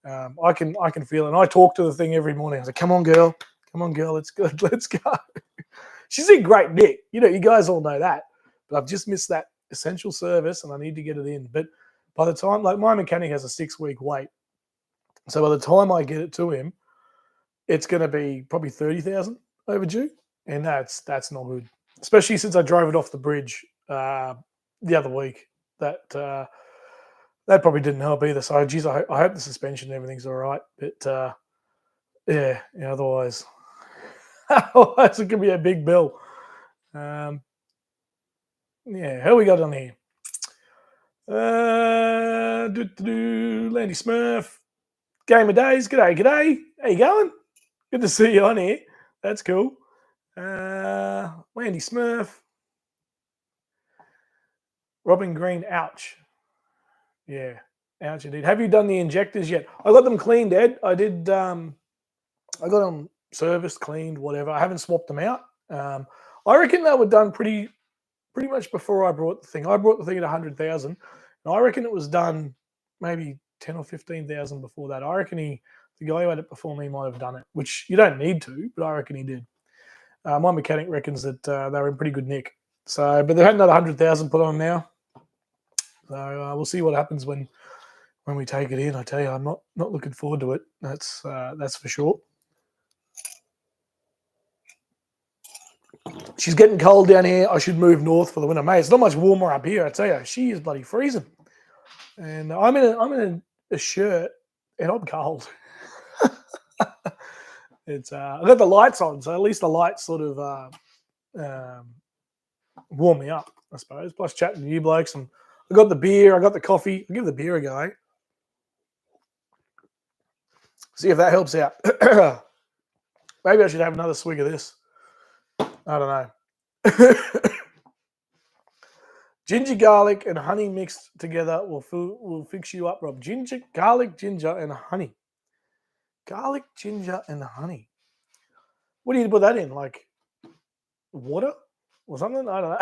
I can feel it. And I talk to the thing every morning. I say, come on, girl, it's good, let's go. She's in great nick. You guys all know that, but I've just missed that essential service, and I need to get it in. But by the time, like, my mechanic has a 6-week wait. So by the time I get it to him, it's going to be probably 30,000 overdue, and that's not good. Especially since I drove it off the bridge the other week. That probably didn't help either. So, geez, I hope the suspension and everything's all right. But yeah, otherwise it could be a big bill. Yeah, how we got on here? Landy Smurf. Game of Days. G'day. How you going? Good to see you on here. That's cool. Landy Smurf. Robin Green, ouch. Yeah, ouch indeed. Have you done the injectors yet? I got them cleaned, Ed. I did. I got them serviced, cleaned, whatever. I haven't swapped them out. I reckon they were done pretty much before I brought the thing. I brought the thing at 100,000, and I reckon it was done maybe 10 or 15,000 before that. I reckon the guy who had it before me might have done it, which you don't need to, but I reckon he did. My mechanic reckons that they were in pretty good nick. So, but they've had another 100,000 put on now. So we'll see what happens when we take it in. I tell you, I'm not looking forward to it. That's for sure. She's getting cold down here. I should move north for the winter, mate. It's not much warmer up here. I tell you, she is bloody freezing. And I'm in a shirt, and I'm cold. It's I've got the lights on, so at least the lights sort of warm me up, I suppose. Plus chatting to you blokes, and I got the beer, I got the coffee. I'll give the beer a go. See if that helps out. Maybe I should have another swig of this. I don't know. Ginger, garlic, and honey mixed together will fix you up, Rob. Garlic, ginger, and honey. Garlic, ginger, and honey. What do you put that in? Like water or something? I don't know.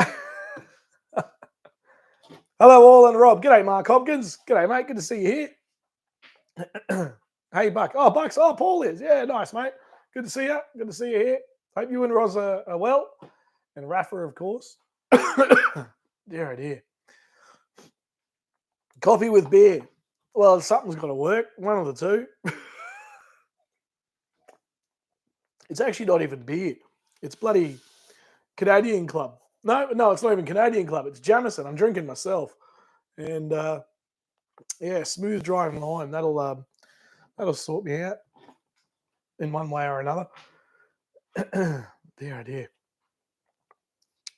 Hello, all, and Rob. G'day, Mark Hopkins. G'day, mate. Good to see you here. Hey, Buck. Oh, Bucks. Oh, Paul is. Yeah, nice, mate. Good to see you. Good to see you here. Hope you and Roz are well. And Rafa, of course. Dear, oh dear. Coffee with beer. Well, something's got to work. One of the two. It's actually not even beer. It's bloody Canadian Club. No, it's not even Canadian Club. It's Jameson. I'm drinking myself. And yeah, smooth drying lime. That'll sort me out in one way or another. Dear, oh dear.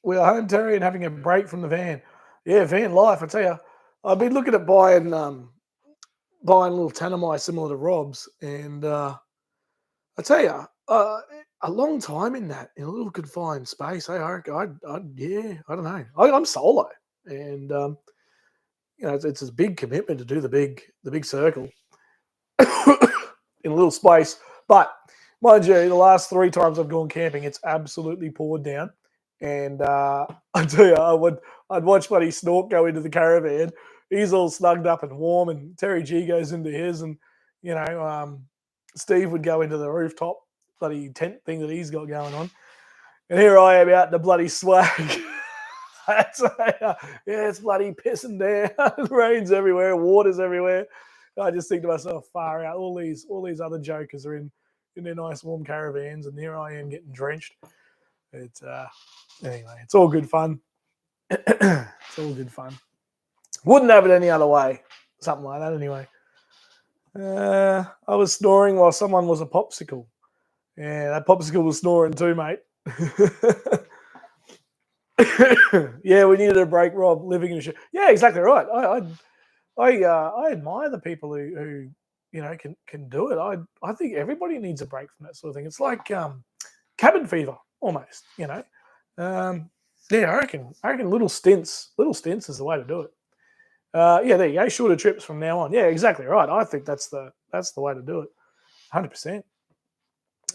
We are home, Terry, and having a break from the van. Yeah, van life. I tell you, I've been looking at buying a little Tanami similar to Rob's, and I tell you, a long time in a little confined space. I don't know. I'm solo, and it's a big commitment to do the big circle in a little space. But mind you, the last 3 times I've gone camping, it's absolutely poured down. And I tell you, I'd watch Buddy Snork go into the caravan. He's all snugged up and warm, and Terry G goes into his, and Steve would go into the rooftop bloody tent thing that he's got going on. And here I am out in the bloody swag. It's bloody pissing down. Rain's everywhere, water's everywhere. I just think to myself, far out. All these other jokers are in their nice warm caravans, and here I am getting drenched. It's anyway, it's all good fun. It's all good fun. Wouldn't have it any other way. Something like that, anyway. I was snoring while someone was a popsicle. Yeah, that popsicle was snoring too, mate. Yeah, we needed a break, Rob. Living in a yeah, exactly right. I admire the people who can do it. I think everybody needs a break from that sort of thing. It's like cabin fever almost. Yeah, I reckon little stints is the way to do it. Yeah, there you go. Shorter trips from now on. Yeah, exactly right. I think that's the way to do it. 100%.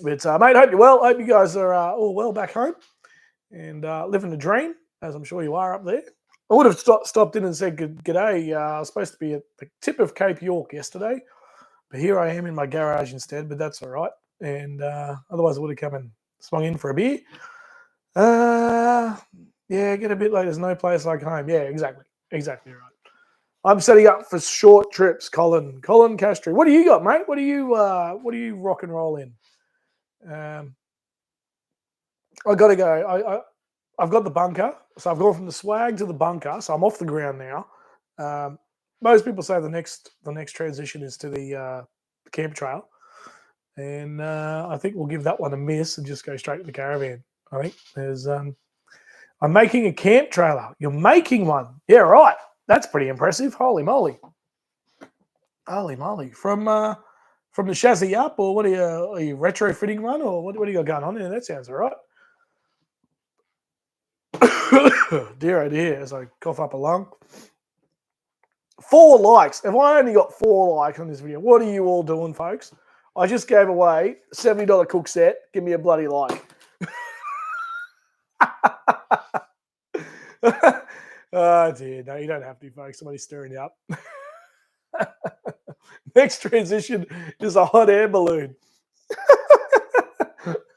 But mate, hope you're well. Hope you guys are all well back home and living the dream, as I'm sure you are up there. I would have stopped in and said g'day. I was supposed to be at the tip of Cape York yesterday, but here I am in my garage instead. But that's all right. And otherwise, I would have come and swung in for a beer. Yeah, get a bit late. There's no place like home. Yeah, exactly right. I'm setting up for short trips, Colin Castro. What do you got, mate? What do you rock and roll in? I got to go. I've got the bunker, so I've gone from the swag to the bunker, so I'm off the ground now. Most people say the next transition is to the camp trail, and I think we'll give that one a miss and just go straight to the caravan. I think there's I'm making a camp trailer. You're making one, yeah, right? That's pretty impressive. Holy moly! From the chassis up, or what are you retrofitting one, or what do you got going on there? That sounds all right. Dear oh dear, as I cough up a lung. 4 likes. If I only got 4 likes on this video, what are you all doing, folks? I just gave away a $70 cook set. Give me a bloody like. Oh dear, no, you don't have to, folks. Somebody's stirring you up. Next transition is a hot air balloon.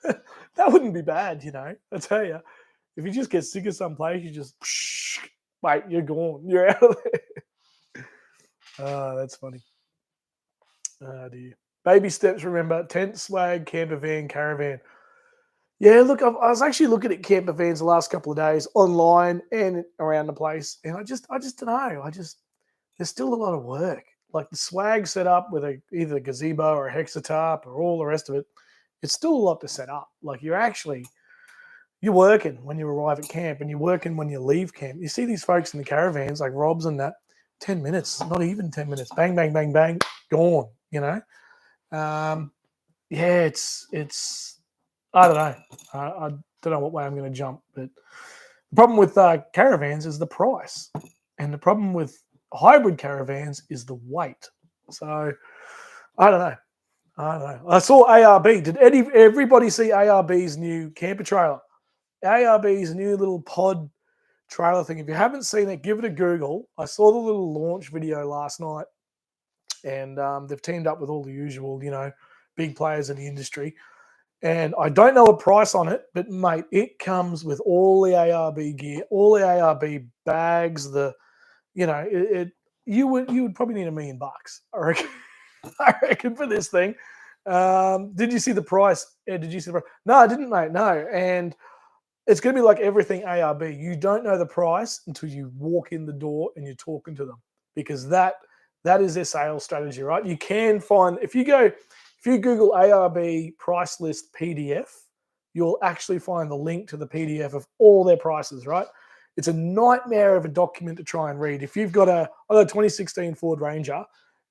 That wouldn't be bad, I tell you. If you just get sick of someplace, you just, mate, you're gone. You're out of there. Oh, that's funny. Oh, dear. Baby steps, remember. Tent, swag, camper van, caravan. Yeah, look, I was actually looking at camper vans the last couple of days online and around the place, and I just don't know. There's still a lot of work. Like the swag set up with either a gazebo or a hexatop or all the rest of it, it's still a lot to set up. Like you're working when you arrive at camp and you're working when you leave camp. You see these folks in the caravans like Rob's and that, 10 minutes, not even 10 minutes, bang, bang, bang, bang, gone, Yeah, it's I don't know. I don't know what way I'm going to jump, but the problem with caravans is the price, and the problem with hybrid caravans is the weight. So I don't know. I saw ARB. Did everybody see ARB's new camper trailer? ARB's new little pod trailer thing. If you haven't seen it, give it a Google. I saw the little launch video last night, and they've teamed up with all the usual, big players in the industry. And I don't know a price on it, but mate, it comes with all the ARB gear, all the ARB bags. You would probably need $1 million, I reckon. I reckon for this thing. Did you see the price? Ed, did you see the price? No, I didn't, mate. No, and it's going to be like everything ARB. You don't know the price until you walk in the door and you're talking to them, because that is their sales strategy, right? You can find, if you Google ARB price list PDF, you'll actually find the link to the PDF of all their prices, right? It's a nightmare of a document to try and read. If you've got I got a 2016 Ford Ranger,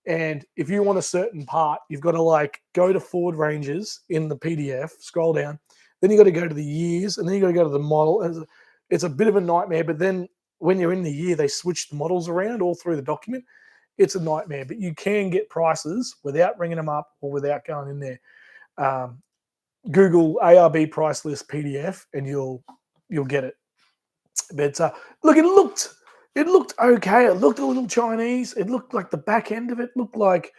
and if you want a certain part, you've got to go to Ford Rangers in the PDF, scroll down, then you got to go to the years, and then you got to go to the model. It's a bit of a nightmare, but then when you're in the year, they switch the models around all through the document. It's a nightmare, but you can get prices without ringing them up or without going in there. Google ARB price list PDF, and you'll get it. But look, it looked okay. It looked a little Chinese. It looked like the back end of it looked like,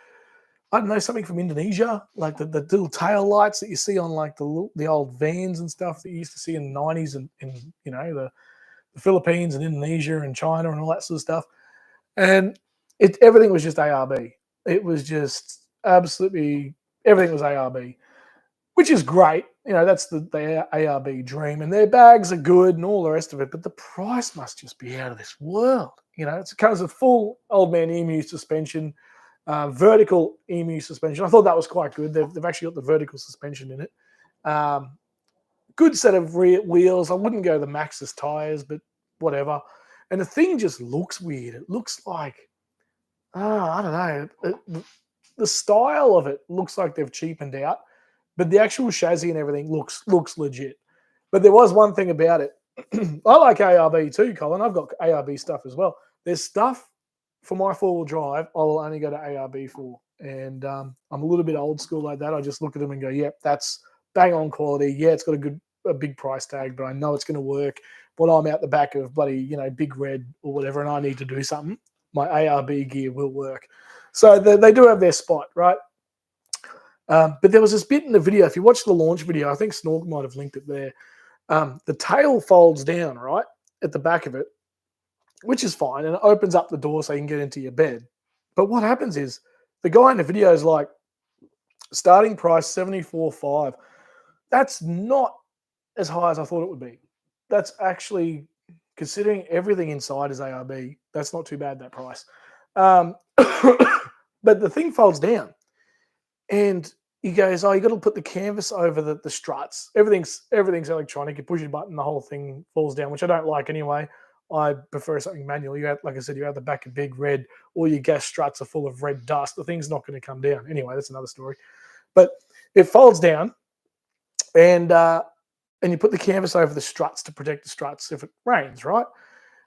I don't know, something from Indonesia, like the little tail lights that you see on like the old vans and stuff that you used to see in the 90s and in the Philippines and Indonesia and China and all that sort of stuff. And everything was just ARB. It was just absolutely everything was ARB. which is great. You know, that's the ARB dream, and their bags are good and all the rest of it. But the price must just be out of this world. You know, it comes with full Old Man Emu suspension, vertical Emu suspension. I thought that was quite good. They've actually got the vertical suspension in it. Good set of rear wheels. I wouldn't go the Maxxis tires, but whatever. And the thing just looks weird. It looks like, I don't know. The style of it looks like they've cheapened out, but the actual chassis and everything looks legit. But there was one thing about it. I like ARB too, Colin. I've got ARB stuff as well. There's stuff for my four-wheel drive I will only go to ARB for. And I'm a little bit old school like that. I just look at them and go, yep, that's bang on quality. Yeah, it's got a big price tag, but I know it's going to work. But I'm out the back of bloody, Big Red or whatever, and I need to do something. My ARB gear will work. So they do have their spot, right? But there was this bit in the video. If you watch the launch video, I think Snork might have linked it there. The tail folds down, right, at the back of it, which is fine, and it opens up the door so you can get into your bed. But what happens is the guy in the video is like, starting price $74,500. That's not as high as I thought it would be. That's actually, considering everything inside is ARB, that's not too bad, that price. But the thing folds down, and he goes, "Oh, you got to put the canvas over the struts. Everything's electronic. You push a button, the whole thing falls down," which I don't like anyway. I prefer something manual. Like I said, you're at the back of Big Red, all your gas struts are full of red dust. The thing's not going to come down. Anyway, that's another story. But it folds down, and you put the canvas over the struts to protect the struts if it rains, right?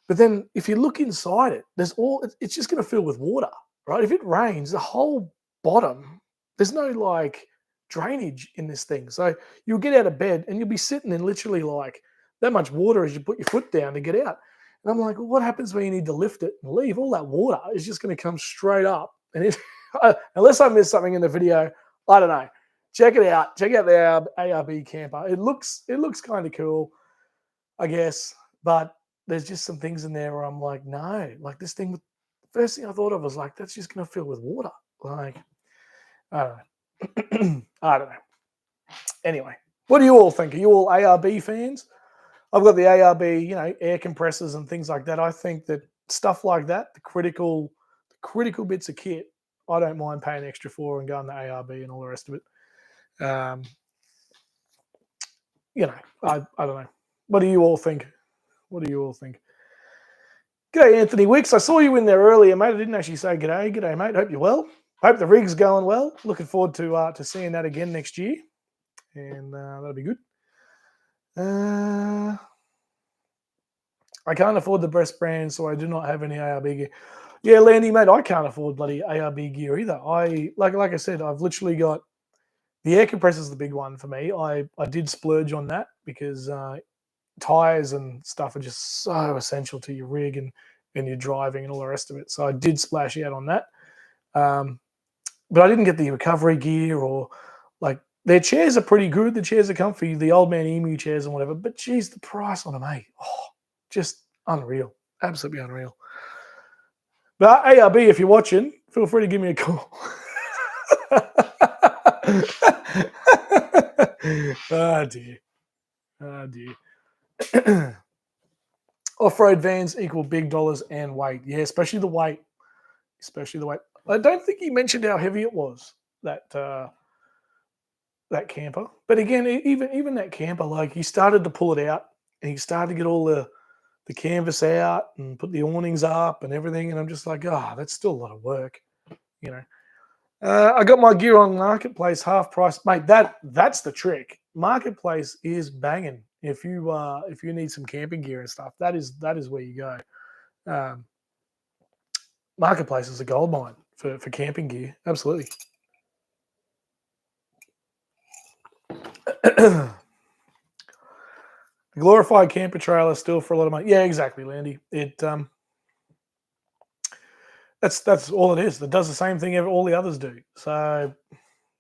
But then if you look inside it, it's just going to fill with water, right? If it rains, the whole bottom, there's no like drainage in this thing. So you'll get out of bed and you'll be sitting in literally like that much water as you put your foot down to get out. And I'm like, well, what happens when you need to lift it and leave? All that water is just going to come straight up. And unless I missed something in the video, I don't know. Check it out. Check out the ARB camper. It looks kind of cool, I guess. But there's just some things in there where I'm like, no. Like this thing, first thing I thought of was like, that's just going to fill with water. Like, I don't know. I don't know. Anyway, what do you all think? Are you all ARB fans? I've got the ARB, air compressors and things like that. I think that stuff like that, the critical bits of kit, I don't mind paying extra for and going to ARB and all the rest of it. I don't know. What do you all think? G'day, Anthony Wicks. I saw you in there earlier, mate. I didn't actually say g'day. G'day, mate. Hope you're well. Hope the rig's going well. Looking forward to seeing that again next year. And that'll be good. I can't afford the best brand, so I do not have any ARB gear. Yeah, Landy, mate, I can't afford bloody ARB gear either. Like I said, I've literally got the air compressor is the big one for me. I did splurge on that because tires and stuff are just so essential to your rig and your driving and all the rest of it. So I did splash out on that. But I didn't get the recovery gear or like their chairs are pretty good. The chairs are comfy, the Old Man Emu chairs and whatever. But geez, the price on them, mate. Oh, just unreal. Absolutely unreal. But ARB, if you're watching, feel free to give me a call. Oh dear. Off-road vans equal big dollars and weight. Yeah, especially the weight. I don't think he mentioned how heavy it was, that camper. But again, even that camper, like he started to pull it out and he started to get all the canvas out and put the awnings up and everything. And I'm just like, that's still a lot of work, I got my gear on Marketplace half price, mate. That's the trick. Marketplace is banging. If you need some camping gear and stuff, that is where you go. Marketplace is a gold mine for camping gear. Absolutely. The glorified camper trailer still for a lot of money. Yeah, exactly, Landy. It that's all it is. It does the same thing all the others do. So,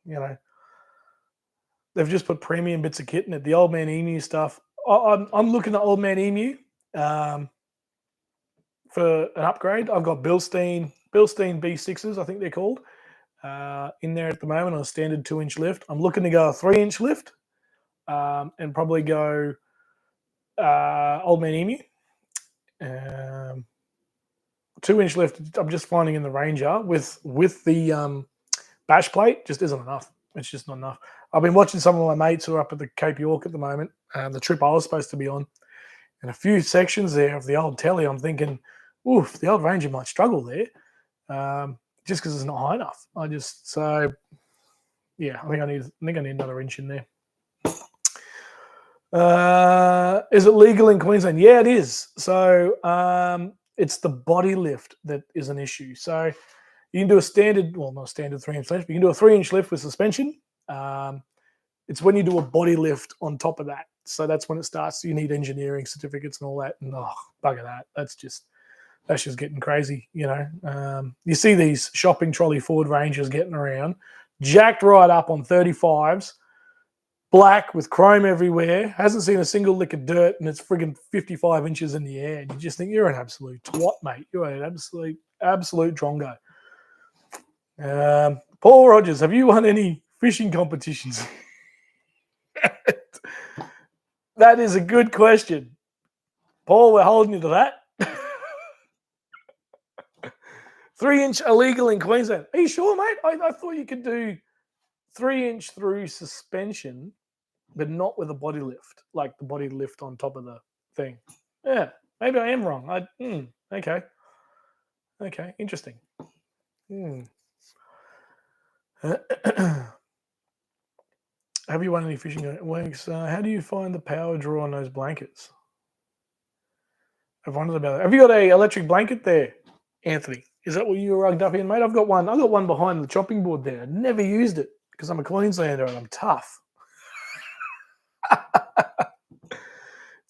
they've just put premium bits of kit in it. The Old Man Emu stuff. I'm looking at Old Man Emu for an upgrade. I've got Bilstein B6s, I think they're called. in there at the moment on a standard 2-inch lift. I'm looking to go a 3-inch lift and probably go Old Man Emu. 2-inch lift, I'm just finding in the Ranger with the bash plate just isn't enough. It's just not enough. I've been watching some of my mates who are up at the Cape York at the moment. The trip I was supposed to be on, and a few sections there of the old telly. I'm thinking, oof, the old Ranger might struggle there, just because it's not high enough. I think I need another inch in there. Is it legal in Queensland? Yeah, it is. So it's the body lift that is an issue. So you can do a standard, well, not a standard 3-inch lift, but you can do a 3-inch lift with suspension. It's when you do a body lift on top of that. So that's when it starts. You need engineering certificates and all that. And bugger that. That's just getting crazy, you know. You see these shopping trolley Ford Rangers getting around, jacked right up on 35s, black with chrome everywhere, hasn't seen a single lick of dirt, and it's friggin' 55 inches in the air. And you just think you're an absolute twat, mate. You're an absolute drongo. Paul Rogers, have you won any fishing competitions? That is a good question. Paul, we're holding you to that. 3-inch illegal in Queensland. Are you sure, mate? I thought you could do 3-inch through suspension, but not with a body lift, like the body lift on top of the thing. Yeah, maybe I am wrong. Okay. Okay, interesting. Have you won any fishing weeks? How do you find the power draw on those blankets? I've wondered about it. Have you got a electric blanket there, Anthony? Is that what you were rugged up in, mate? I've got one behind the chopping board there. I never used it because I'm a Queenslander and I'm tough.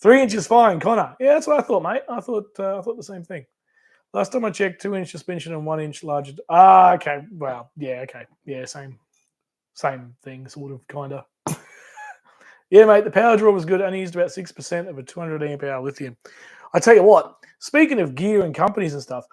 3 inches fine, Connor. Yeah, that's what I thought, mate. I thought the same thing. Last time I checked, 2-inch suspension and 1-inch larger. Okay. Well, yeah, okay. Yeah, same thing, sort of, kind of. Yeah, mate, the power draw was good. I only used about 6% of a 200 amp hour lithium. I tell you what, speaking of gear and companies and stuff,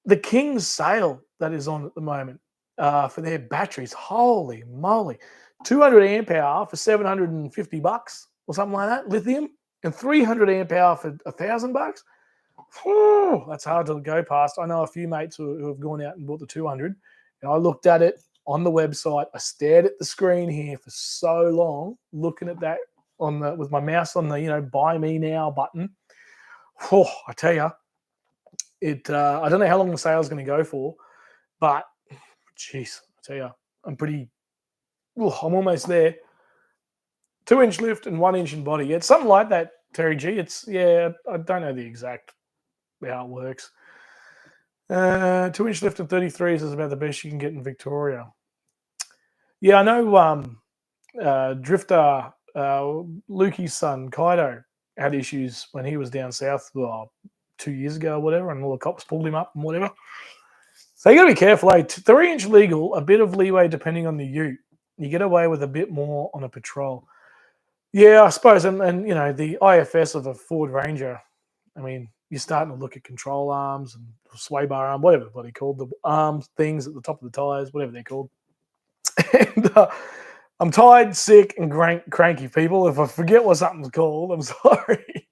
the King's sale that is on at the moment for their batteries, holy moly, 200 amp hour for $750 or something like that, lithium, and 300 amp hour for $1,000. That's hard to go past. I know a few mates who have gone out and bought the 200, and I looked at it on the website. I stared at the screen here for so long, looking at that with my mouse on the buy me now button. I tell you, I don't know how long the sale is going to go for, but jeez, I tell you, I'm almost there. 2-inch lift and 1-inch in body. It's something like that, Terry G. I don't know the exact how it works. 2-inch lift and 33s is about the best you can get in Victoria. Yeah, I know Drifter, Lukey's son, Kaido, had issues when he was down south 2 years ago or whatever, and all the cops pulled him up and whatever. So you got to be careful. 3-inch legal, a bit of leeway depending on the ute. You get away with a bit more on a patrol. Yeah, I suppose. And the IFS of a Ford Ranger, I mean, you're starting to look at control arms and sway bar arm, whatever they're called, the arm things at the top of the tires, whatever they're called. And I'm tired, sick, and cranky, people. If I forget what something's called, I'm sorry.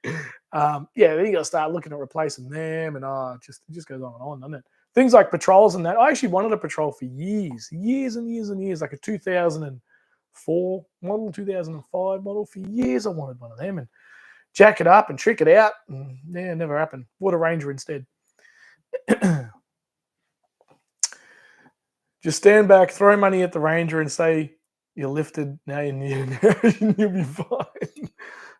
Then you got to start looking at replacing them, and it just goes on and on, doesn't it? Things like patrols and that. I actually wanted a patrol for years and years and years, like a 2004 model, 2005 model. For years, I wanted one of them, and jack it up and trick it out. And, it never happened. Bought a Ranger instead. Just stand back, throw money at the Ranger, and say you're lifted. Now you'll be fine.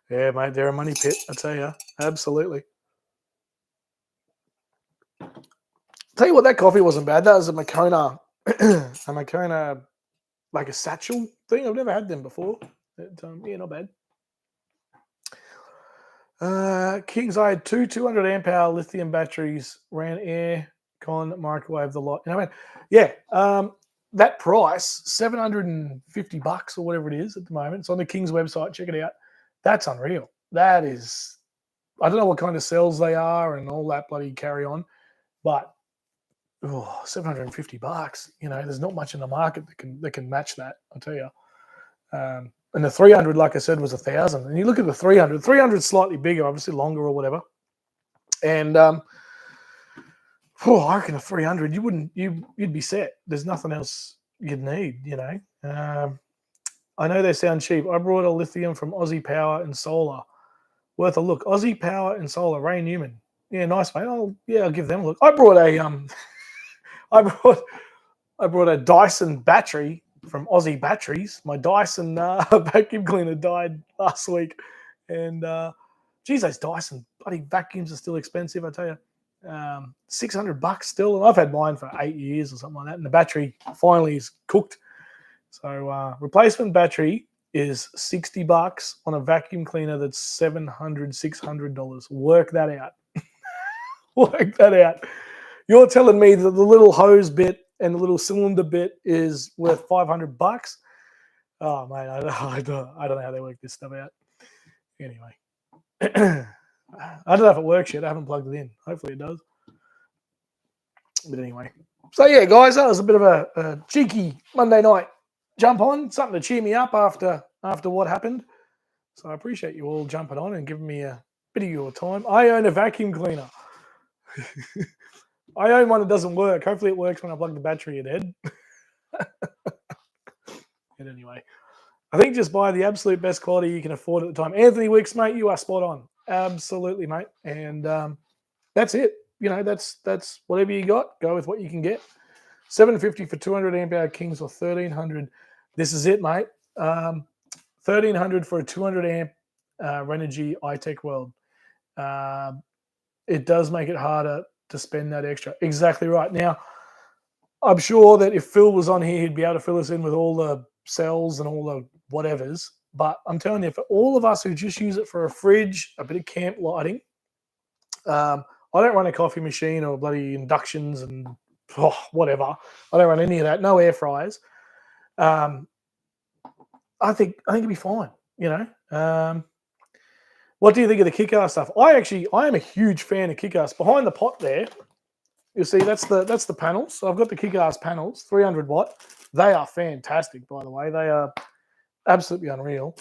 Yeah, mate, they're a money pit, I tell you. Absolutely. Tell you what, that coffee wasn't bad. That was a Moccona, like a satchel thing. I've never had them before. But, not bad. Kings, I had 200 amp hour lithium batteries, ran air, microwave the lot. That price, $750 or whatever it is at the moment. It's on the King's website. Check it out. That's unreal. That is, I don't know what kind of cells they are and all that bloody carry on, but $750. You know, there's not much in the market that can match that. I'll tell you. And the 300, like I said, was 1,000. And you look at the 300. 300 is slightly bigger, obviously longer or whatever. And I reckon a 300, you'd be set. There's nothing else you'd need. You know. I know they sound cheap. I brought a lithium from Aussie Power and Solar. Worth a look. Aussie Power and Solar. Ray Newman. Yeah, nice mate. I'll give them a look. I brought a Dyson battery from Aussie Batteries. My Dyson vacuum cleaner died last week, and geez, those Dyson bloody vacuums are still expensive. I tell you, $600 still, and I've had mine for 8 years or something like that. And the battery finally is cooked. So replacement battery is $60 on a vacuum cleaner that's $700-$600. Work that out. Work that out. You're telling me that the little hose bit and the little cylinder bit is worth $500? Oh mate, I don't know how they work this stuff out. Anyway, I don't know if it works yet. I haven't plugged it in. Hopefully it does. But anyway, so yeah, guys, that was a bit of a cheeky Monday night jump on, something to cheer me up after what happened. So I appreciate you all jumping on and giving me a bit of your time. I own a vacuum cleaner. I own one that doesn't work. Hopefully it works when I plug the battery in, Ed. And anyway, I think just buy the absolute best quality you can afford at the time. Anthony Wicks, mate, you are spot on. Absolutely, mate. And that's it. You know, that's whatever you got. Go with what you can get. $750 for 200 amp hour Kings or $1,300. This is it, mate. $1,300 for a 200 amp Renogy iTech World. It does make it harder to spend that extra. Exactly right. Now, I'm sure that if Phil was on here, he'd be able to fill us in with all the cells and all the whatevers. But I'm telling you, for all of us who just use it for a fridge, a bit of camp lighting, I don't run a coffee machine or bloody inductions and whatever. I don't run any of that. No air fryers. I think it'd be fine. You know. What do you think of the Kick-Ass stuff? I am a huge fan of Kick-Ass. Behind the pot there, you see that's the panels. So I've got the Kick-Ass panels, 300 watt. They are fantastic, by the way. They are absolutely unreal.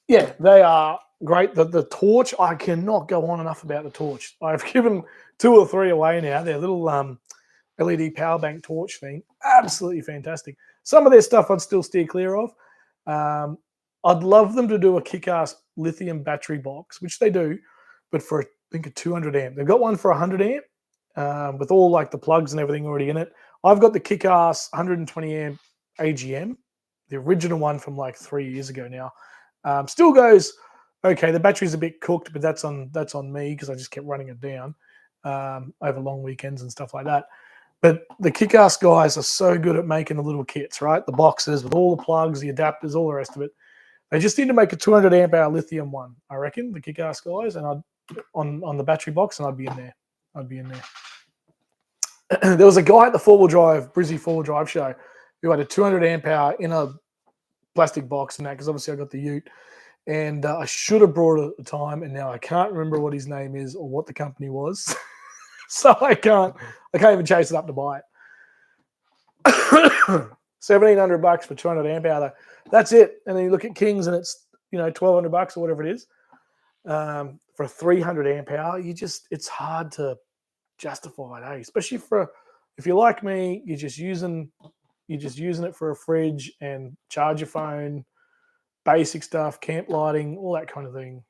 Yeah, they are great. The torch, I cannot go on enough about the torch. I've given 2 or 3 away now. Their little LED power bank torch thing, absolutely fantastic. Some of their stuff I'd still steer clear of. I'd love them to do a Kick-Ass lithium battery box, which they do, but for I think a 200 amp. They've got one for 100 amp with all like the plugs and everything already in it. I've got the Kick-Ass 120 amp AGM, the original one from like 3 years ago now. Still goes okay. The battery's a bit cooked, but that's on me because I just kept running it down over long weekends and stuff like that. But the Kick-Ass guys are so good at making the little kits, right? The boxes with all the plugs, the adapters, all the rest of it. They just need to make a 200 amp hour lithium one, I reckon, the Kick-Ass guys, and I'd on the battery box, and I'd be in there. There was a guy at the Brizzy 4-wheel drive show who had a 200 amp hour in a plastic box and that, because obviously I got the Ute, and I should have brought it at the time, and now I can't remember what his name is or what the company was, so I can't even chase it up to buy it. $1,700 for 200 amp hour. That's it. And then you look at Kings, and it's $1,200 or whatever it is for 300 amp hour. It's hard to justify it, especially if you're like me, you're just using it for a fridge and charge your phone, basic stuff, camp lighting, all that kind of thing.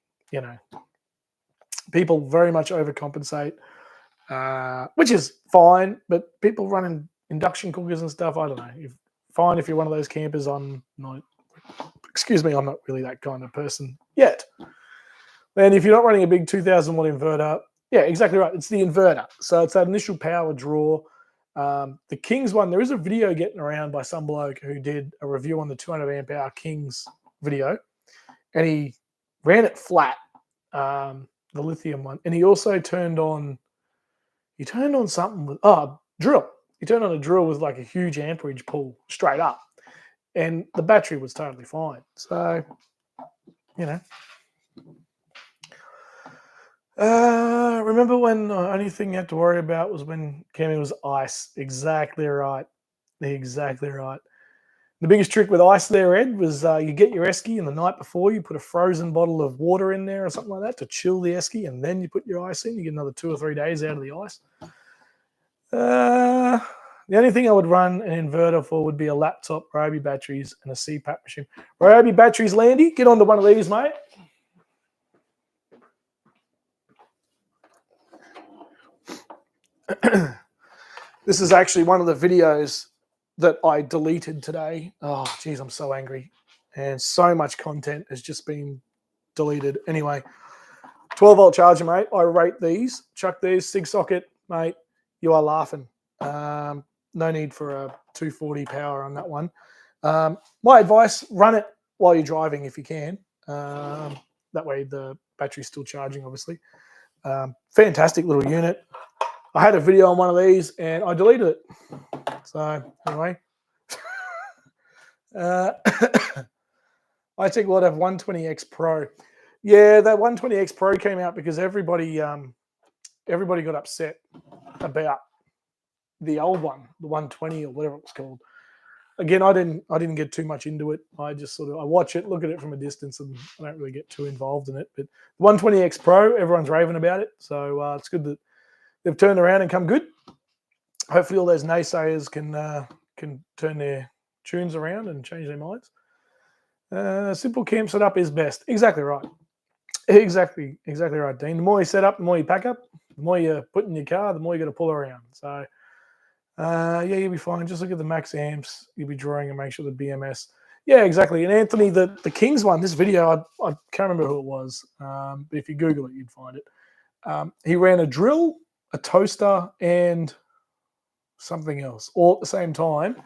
People very much overcompensate, which is fine. But people running induction cookers and stuff, I don't know. Fine if you're one of those campers. I'm not really that kind of person yet. And if you're not running a big 2,000 watt inverter, yeah, exactly right. It's the inverter. So it's that initial power draw. The Kings one, there is a video getting around by some bloke who did a review on the 200 amp hour Kings video, and he ran it flat, the lithium one, and he also turned on something with drill. He turned on a drill with like a huge amperage pull straight up, and the battery was totally fine. So, Remember when the only thing you had to worry about was when camping was ice? Exactly right. Exactly right. The biggest trick with ice there, Ed, was you get your esky, and the night before you put a frozen bottle of water in there or something like that to chill the esky, and then you put your ice in. You get another 2 or 3 days out of the ice. Uh, the only thing I would run an inverter for would be a laptop, Ryobi batteries, and a CPAP machine. Ryobi batteries, Landy, get onto one of these, mate. This is actually one of the videos that I deleted today. Oh, geez, I'm so angry. And so much content has just been deleted. Anyway, 12-volt charger, mate. I rate these. Chuck these. SIG socket, mate. You are laughing. No need for a 240 power on that one. My advice, run it while you're driving if you can. That way the battery's still charging, obviously. Fantastic little unit. I had a video on one of these and I deleted it. So anyway, I think we'll have 120X Pro. Yeah, that 120X Pro came out because everybody got upset about the old one, the 120 or whatever it was called. Again, I didn't get too much into it. I just I watch it, look at it from a distance, and I don't really get too involved in it. But 120X Pro, everyone's raving about it, so it's good that they've turned around and come good. Hopefully, all those naysayers can turn their tunes around and change their minds. Simple camp setup is best. Exactly right. Exactly right, Dean. The more you set up, the more you pack up. The more you put in your car, the more you got to pull around. So, yeah, you'll be fine. Just look at the max amps you'll be drawing and make sure the BMS. Yeah, exactly. And Anthony, the Kings one, this video, I can't remember who it was, but if you Google it, you'd find it. He ran a drill, a toaster, and something else all at the same time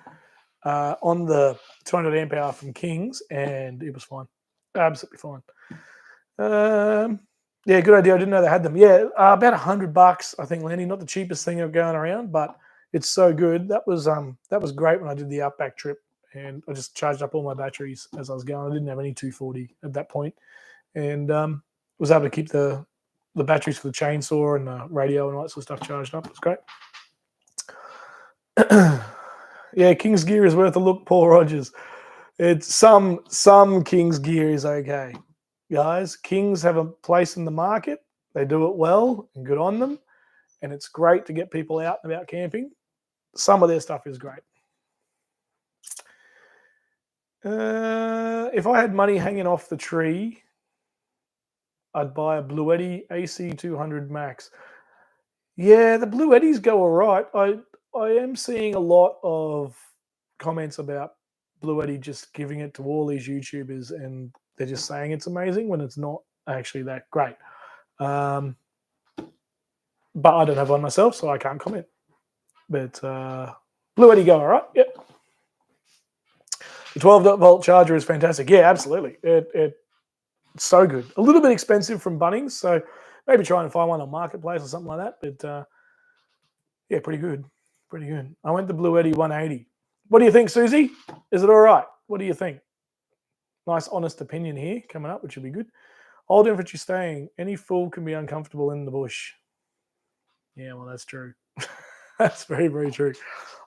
on the 200 amp hour from Kings, and it was fine. Absolutely fine. Yeah, good idea. I didn't know they had them. Yeah, about $100, I think, Lanny. Not the cheapest thing going around, but it's so good. That was great when I did the Outback trip, and I just charged up all my batteries as I was going. I didn't have any 240 at that point, and was able to keep the batteries for the chainsaw and the radio and all that sort of stuff charged up. It was great. Yeah, King's gear is worth a look, Paul Rogers. It's some King's gear is okay. Guys, Kings have a place in the market. They do it well and good on them. And it's great to get people out and about camping. Some of their stuff is great. If I had money hanging off the tree, I'd buy a Bluetti AC200 Max. Yeah, the Bluettis go all right. I am seeing a lot of comments about Bluetti just giving it to all these YouTubers and they're just saying it's amazing when it's not actually that great. But I don't have one myself, so I can't comment. But Bluetti go all right. Yep. The 12-volt charger is fantastic. Yeah, absolutely. It's so good. A little bit expensive from Bunnings, so maybe try and find one on Marketplace or something like that. But yeah, pretty good. Pretty good. I went to Bluetti 180. What do you think, Susie? Is it all right? What do you think? Nice, honest opinion here coming up, which will be good. Old infantry staying. Any fool can be uncomfortable in the bush. Yeah, well, that's true. That's very, very true.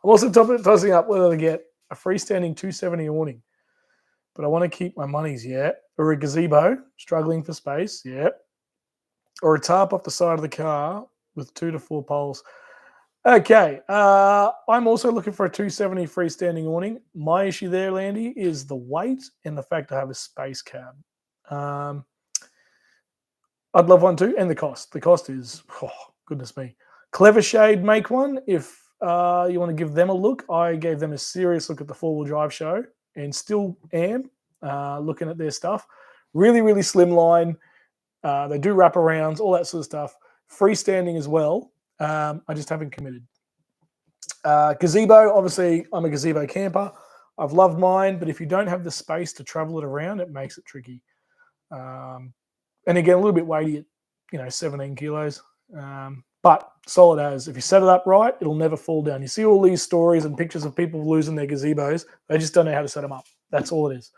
I'm also tossing up whether to get a freestanding 270 awning, but I want to keep my monies, yeah. Or a gazebo, struggling for space, yeah. Or a tarp off the side of the car with 2 to 4 poles. Okay, I'm also looking for a 270 freestanding awning. My issue there, Landy, is the weight and the fact I have a space cab. I'd love one too, and the cost. The cost is, oh, goodness me. Clever Shade make one. If you want to give them a look, I gave them a serious look at the 4-wheel drive show and still am looking at their stuff. Really, really slim line. They do wraparounds, all that sort of stuff. Freestanding as well. I just haven't committed. Gazebo, obviously, I'm a gazebo camper. I've loved mine, but if you don't have the space to travel it around, it makes it tricky. And again, a little bit weighty at 17 kilos. But solid as. If you set it up right, it'll never fall down. You see all these stories and pictures of people losing their gazebos. They just don't know how to set them up. That's all it is.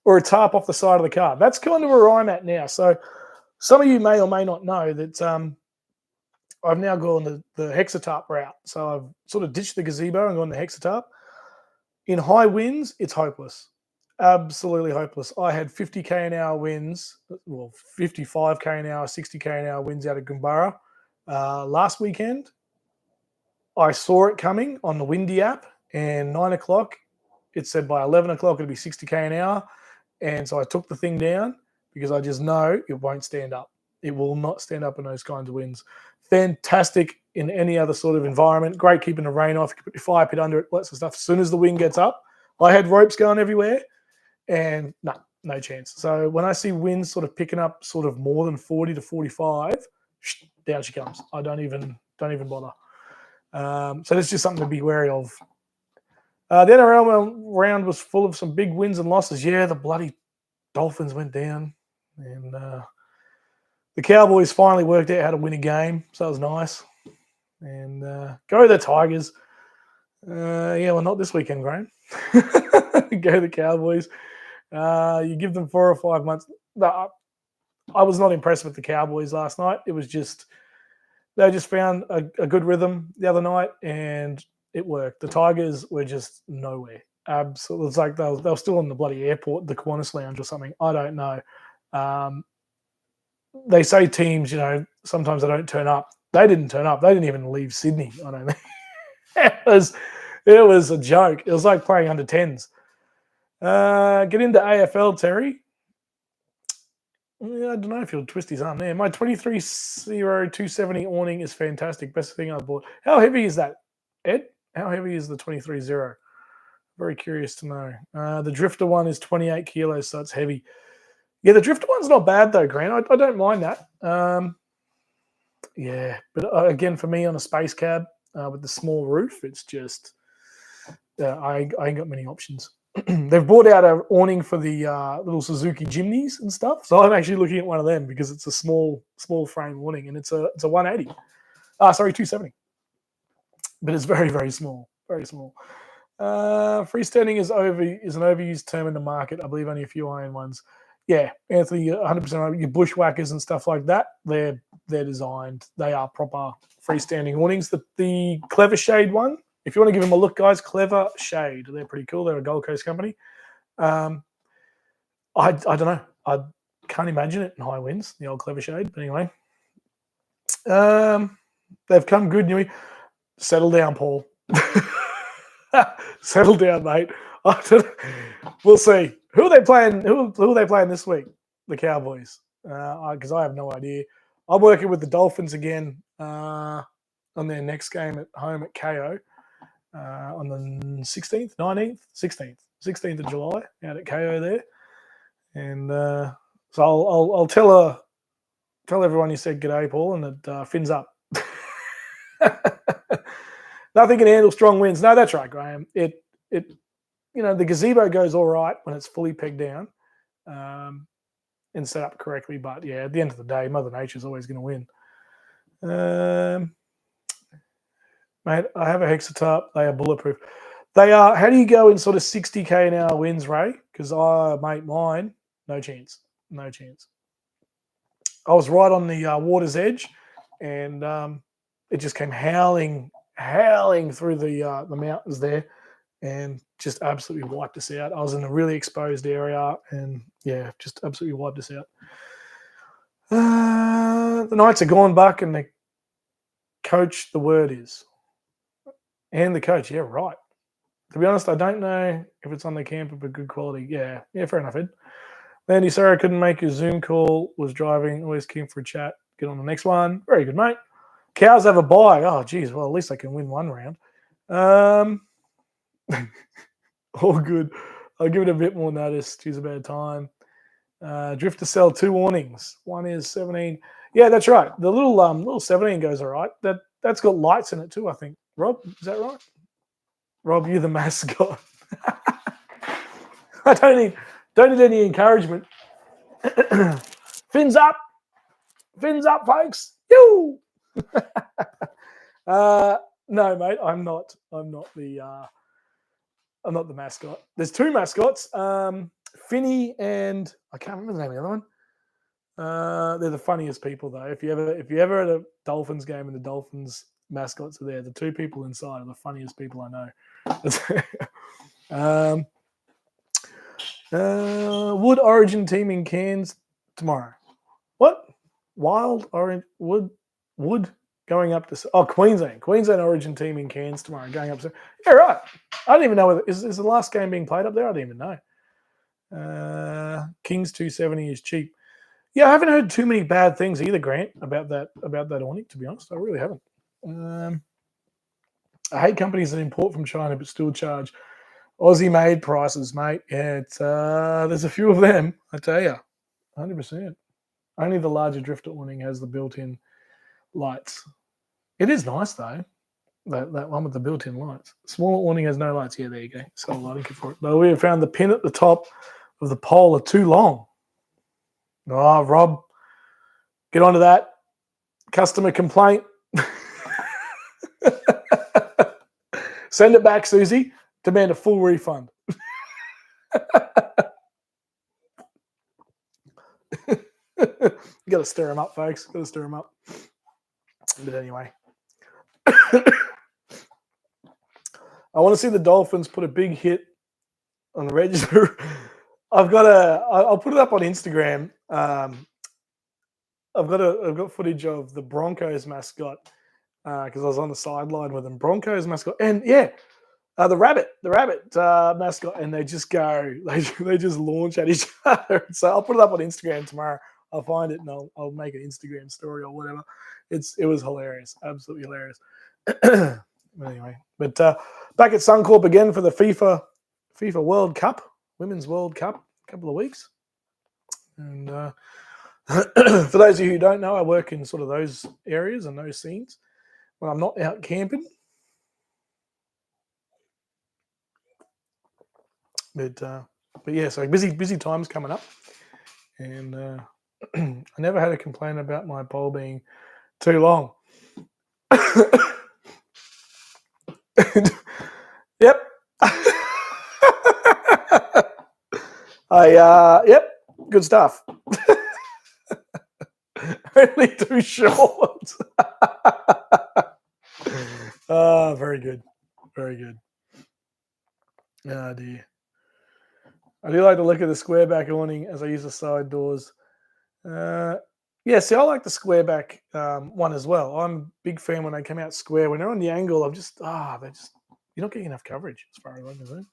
or a tarp off the side of the car. That's kind of where I'm at now. So some of you may or may not know that I've now gone the Hexatarp route. So I've sort of ditched the gazebo and gone the Hexatarp. In high winds, it's hopeless. Absolutely hopeless. I had 50k an hour winds, well, 55k an hour, 60k an hour winds out of Gumbara last weekend. I saw it coming on the Windy app, and 9 o'clock, it said by 11 o'clock it'd be 60k an hour. And so I took the thing down because I just know it won't stand up. It will not stand up in those kinds of winds. Fantastic in any other sort of environment. Great keeping the rain off. You can put your fire pit under it, lots of stuff. As soon as the wind gets up, I had ropes going everywhere, and no chance. So when I see winds sort of picking up sort of more than 40 to 45, down she comes. I don't even bother. So that's just something to be wary of. The NRL round was full of some big wins and losses. Yeah, the bloody Dolphins went down, and the Cowboys finally worked out how to win a game, so that was nice. And go the Tigers. Yeah, well, not this weekend, Graham. Go the Cowboys. You give them 4 or 5 months. I was not impressed with the Cowboys last night. It was just they just found a good rhythm the other night, and it worked. The Tigers were just nowhere. Absolutely, it's like they were still in the bloody airport, the Qantas Lounge or something. I don't know. They say teams, sometimes they don't turn up. They didn't turn up. They didn't even leave Sydney. I don't think it was a joke. It was like playing under 10s. Get into AFL, Terry. Yeah, I don't know if he'll twist his arm there. My 23-0-270 awning is fantastic. Best thing I've bought. How heavy is that, Ed? How heavy is the 23-0? Very curious to know. The Drifter one is 28 kilos, so it's heavy. Yeah, the Drifter one's not bad though, Grant. I don't mind that. Yeah, but again, for me on a space cab with the small roof, it's just I ain't got many options. They've brought out an awning for the little Suzuki Jimneys and stuff, so I'm actually looking at one of them because it's a small frame awning, and it's a 180. Sorry, 270. But it's very, very small, very small. Freestanding is an overused term in the market. I believe only a few iron ones. Yeah, Anthony, 100%. Your bushwhackers and stuff like that, they're designed. They are proper freestanding awnings. The Clever Shade one, if you want to give them a look, guys, Clever Shade. They're pretty cool. They're a Gold Coast company. I don't know. I can't imagine it in high winds, the old Clever Shade. But anyway, they've come good. Settle down, Paul. Settle down, mate. We'll see. Who are they playing? Who are they playing this week? The Cowboys. Because I have no idea. I'm working with the Dolphins again on their next game at home at KO on the 16th, 19th, 16th of July out at KO there. And so I'll tell everyone you said g'day, Paul, and that Finn's up. Nothing can handle strong winds. No, that's right, Graham. The gazebo goes all right when it's fully pegged down and set up correctly. But yeah, at the end of the day, Mother Nature's always going to win. Mate, I have a Hexatarp. They are bulletproof. They are. How do you go in sort of 60k an hour winds, Ray? Because mine, no chance. No chance. I was right on the water's edge, and it just came howling through the mountains there, and just absolutely wiped us out. I was in a really exposed area, and yeah, just absolutely wiped us out. The Knights are gone, Buck, and the coach, the word is. And the coach, yeah, right. To be honest, I don't know if it's on the camp of a good quality. Yeah, fair enough, Ed. Landy, sorry I couldn't make your Zoom call. Was driving. Always keen for a chat. Get on the next one. Very good, mate. Cows have a bye. Oh, geez. Well, at least they can win one round. All good. I'll give it a bit more notice. Choose a better time. Drifter sell 2 awnings. One is 17. Yeah, that's right. The little 17 goes all right. That's got lights in it too, I think. Rob, is that right? Rob, you're the mascot. I don't need any encouragement. Fins up, folks. You. No, mate, I'm not the mascot. There's 2 mascots. Finney and I can't remember the name of the other one. They're the funniest people though. If you ever at a Dolphins game and the Dolphins mascots are there, the two people inside are the funniest people I know. Wood Origin team in Cairns tomorrow. What? Wild Orange Wood going up to Queensland Origin team in Cairns tomorrow going up to yeah right. I don't even know whether is the last game being played up there. I don't even know. Kings 270 is cheap. Yeah, I haven't heard too many bad things either, Grant, about that awning. To be honest, I really haven't. I hate companies that import from China but still charge Aussie-made prices, mate. Yeah, it's there's a few of them. I tell you, 100%. Only the larger drifter awning has the built-in lights. It is nice though. That one with the built-in lights. Smaller awning has no lights. Yeah, there you go. So lighting for it. Though we have found the pin at the top of the pole are too long. Oh, Rob, get onto that. Customer complaint. Send it back, Susie. Demand a full refund. You got to stir them up, folks. Got to stir them up. But anyway, I want to see the Dolphins put a big hit on the register. I'll put it up on Instagram. I've got footage of the Broncos mascot because I was on the sideline with them. Broncos mascot, and yeah, the rabbit mascot, and they just go, they just launch at each other. So I'll put it up on Instagram tomorrow. I'll find it and I'll make an Instagram story or whatever. It was hilarious, absolutely hilarious. Anyway, but back at Suncorp again for the FIFA World Cup, Women's World Cup, a couple of weeks. And for those of you who don't know, I work in sort of those areas and those scenes when I'm not out camping. But yeah, so busy times coming up, and I never had a complaint about my pole being too long. Yep. Yep, good stuff. Only too short. Very good. Very good. Oh dear. I do like to look at the square back awning as I use the side doors. Yeah, see, I like the square back one as well. I'm a big fan when they come out square. When they're on the angle, you're not getting enough coverage as far as I'm concerned.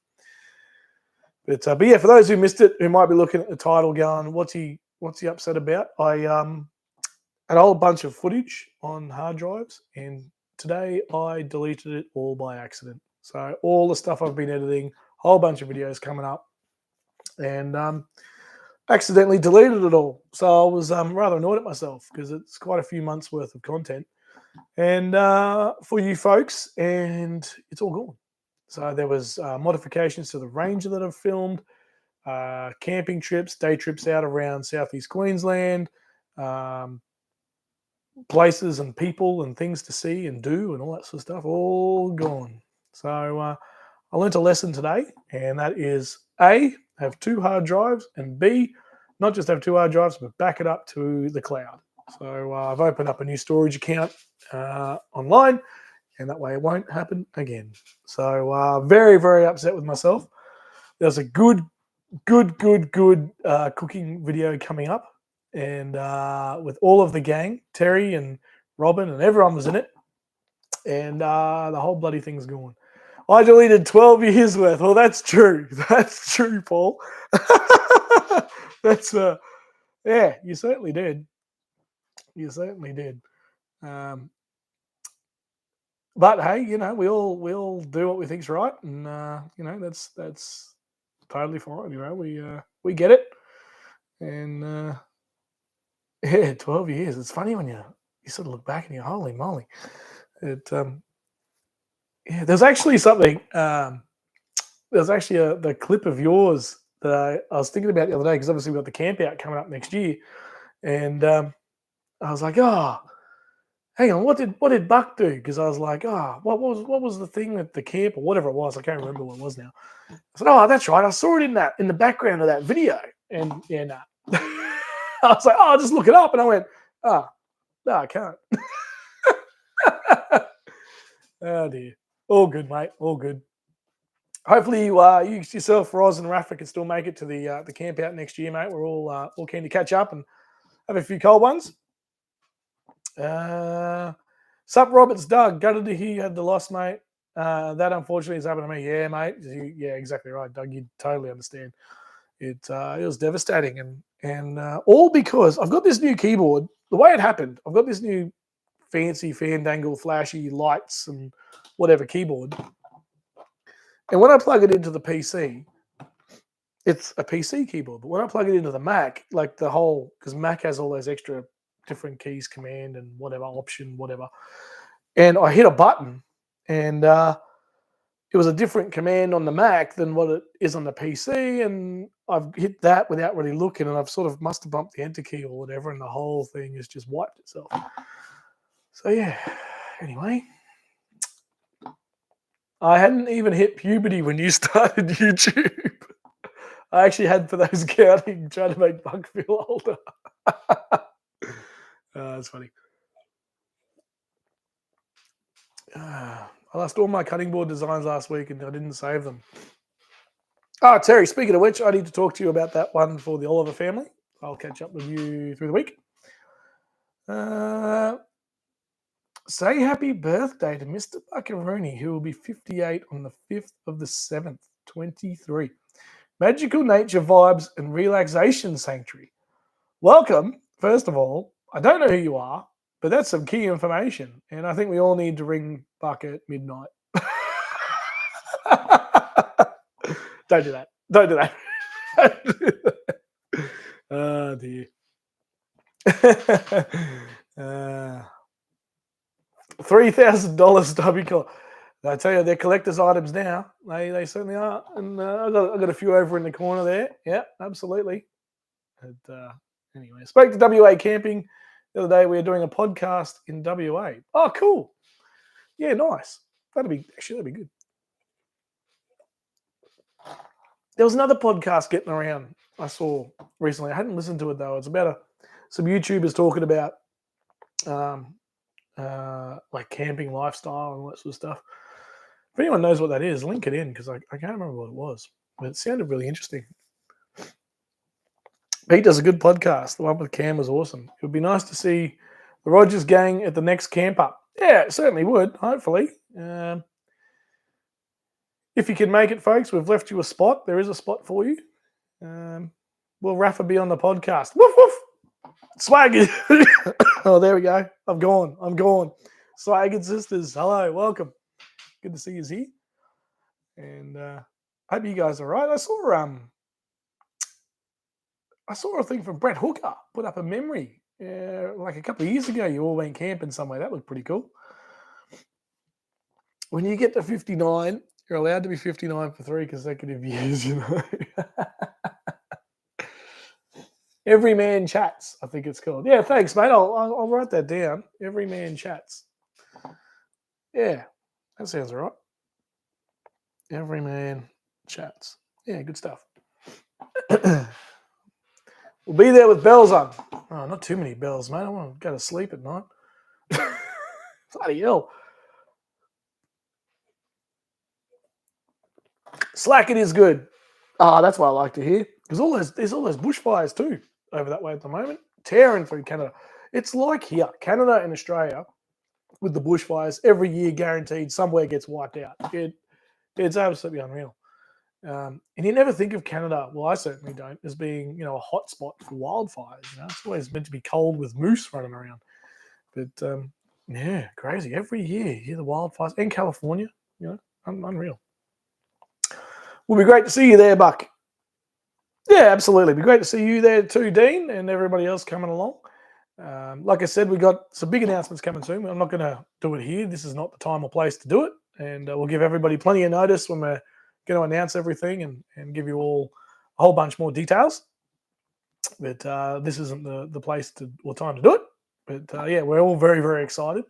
But yeah, for those who missed it, who might be looking at the title going, what's he upset about? I had a whole bunch of footage on hard drives, and today I deleted it all by accident. So all the stuff I've been editing, whole bunch of videos coming up, and accidentally deleted it all. So I was rather annoyed at myself because it's quite a few months worth of content, and for you folks, and it's all gone. So there was modifications to the Ranger that I've filmed, camping trips, day trips out around southeast Queensland, places and people and things to see and do and all that sort of stuff, all gone. So I learned a lesson today, and that is A, have 2 hard drives, and B, not just have 2 hard drives, but back it up to the cloud. So I've opened up a new storage account online, and that way it won't happen again. So very, very upset with myself. There's a good cooking video coming up, and with all of the gang, Terry and Robin and everyone was in it, and the whole bloody thing's gone. I deleted 12 years worth. Well, that's true. That's true, Paul. That's yeah, you certainly did. You certainly did. But hey, we all do what we think's right, and that's totally fine. We get it, and yeah, 12 years. It's funny when you sort of look back and you go, holy moly. Yeah, there's actually something. There's actually the clip of yours that I was thinking about the other day, because obviously we've got the camp out coming up next year, and I was like, oh, hang on, what did Buck do? Because I was like, oh, what was the thing at the camp or whatever it was? I can't remember what it was now. I said, oh, that's right. I saw it in the background of that video. And yeah, nah. I was like, oh, I'll just look it up. And I went, oh, no, I can't. Oh dear. All good, mate. All good. Hopefully you yourself, Roz and Rafa can still make it to the camp out next year, mate. We're all keen to catch up and have a few cold ones. Sup, Roberts, Doug. Gutted to hear you had the loss, mate. That unfortunately has happened to me. Yeah, mate. Yeah, exactly right, Doug. You totally understand. It was devastating, and all because I've got this new keyboard. The way it happened, I've got this new fancy Fandangle flashy lights and whatever keyboard. And when I plug it into the PC, it's a PC keyboard. But when I plug it into the Mac, like the whole, because Mac has all those extra different keys, command and whatever, option, whatever. And I hit a button and it was a different command on the Mac than what it is on the PC. And I've hit that without really looking and I've sort of must have bumped the enter key or whatever. And the whole thing has just wiped itself. So yeah, anyway. I hadn't even hit puberty when you started YouTube. I actually had for those counting, trying to make Buck feel older. That's funny. I lost all my cutting board designs last week and I didn't save them. Oh, Terry, speaking of which, I need to talk to you about that one for the Oliver family. I'll catch up with you through the week. Say happy birthday to Mr. Buckaroni, who will be 58 on the 5th of the 7th, 23. Magical nature vibes and relaxation sanctuary. Welcome, first of all. I don't know who you are, but that's some key information. And I think we all need to ring Buck at midnight. Don't do that. Don't do that. Don't do that. Oh, dear. $3,000 Stubby Collar. I tell you, they're collector's items now. They certainly are. And I've got a few over in the corner there. Yeah, absolutely. But, anyway, I spoke to WA Camping the other day. We were doing a podcast in WA. Oh, cool. Yeah, nice. That'd be good. There was another podcast getting around I saw recently. I hadn't listened to it though. It's about some YouTubers talking about like camping lifestyle and all that sort of stuff. If anyone knows what that is, link it in because I can't remember what it was. But it sounded really interesting. Pete does a good podcast. The one with Cam was awesome. It would be nice to see the Rogers gang at the next camp up. Yeah, it certainly would, hopefully. If you can make it, folks, we've left you a spot. There is a spot for you. Will Rafa be on the podcast? Woof, woof. Swaggy. Oh, there we go. I'm gone. Swaggy sisters. Hello, welcome. Good to see you here. And hope you guys are right. I saw a thing from Brett Hooker put up a memory like a couple of years ago. You all went camping somewhere. That looked pretty cool. When you get to 59, you're allowed to be 59 for 3 consecutive years, you know. Every man chats, I think it's called. Yeah, thanks, mate. I'll write that down. Every man chats. Yeah, that sounds all right. Every man chats. Yeah, good stuff. We'll be there with bells on. Oh, not too many bells, mate. I want to go to sleep at night. Bloody hell. Slack it is good. That's what I like to hear. Because there's all those bushfires too over that way at the moment. Tearing through Canada. It's like here, Canada and Australia, with the bushfires, every year guaranteed somewhere gets wiped out. It's absolutely unreal. And you never think of Canada, well, I certainly don't, as being, a hot spot for wildfires. It's always meant to be cold with moose running around. But, yeah, crazy. Every year you hear the wildfires. And California, unreal. Will be great to see you there, Buck. Yeah, absolutely. It'd be great to see you there too, Dean, and everybody else coming along. Like I said, we got some big announcements coming soon. I'm not going to do it here. This is not the time or place to do it. And we'll give everybody plenty of notice when we're going to announce everything and give you all a whole bunch more details. But this isn't the place or time to do it. But yeah, we're all very, very excited,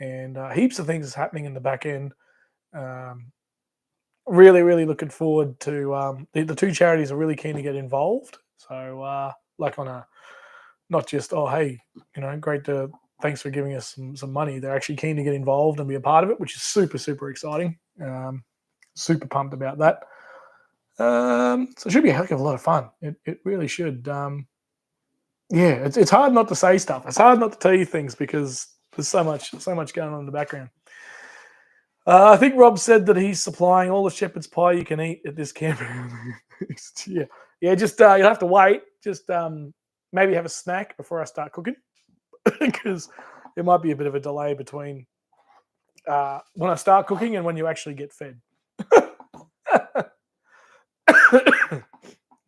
and heaps of things is happening in the back end. Really, really looking forward to the two charities are really keen to get involved. So, like on a not just hey, great to thanks for giving us some money. They're actually keen to get involved and be a part of it, which is super, super exciting. Super pumped about that. So it should be a heck of a lot of fun. It really should. Yeah, it's hard not to say stuff. It's hard not to tell you things because there's so much going on in the background. I think Rob said that he's supplying all the shepherd's pie you can eat at this camp. yeah. Just you'll have to wait. Just maybe have a snack before I start cooking because there might be a bit of a delay between when I start cooking and when you actually get fed.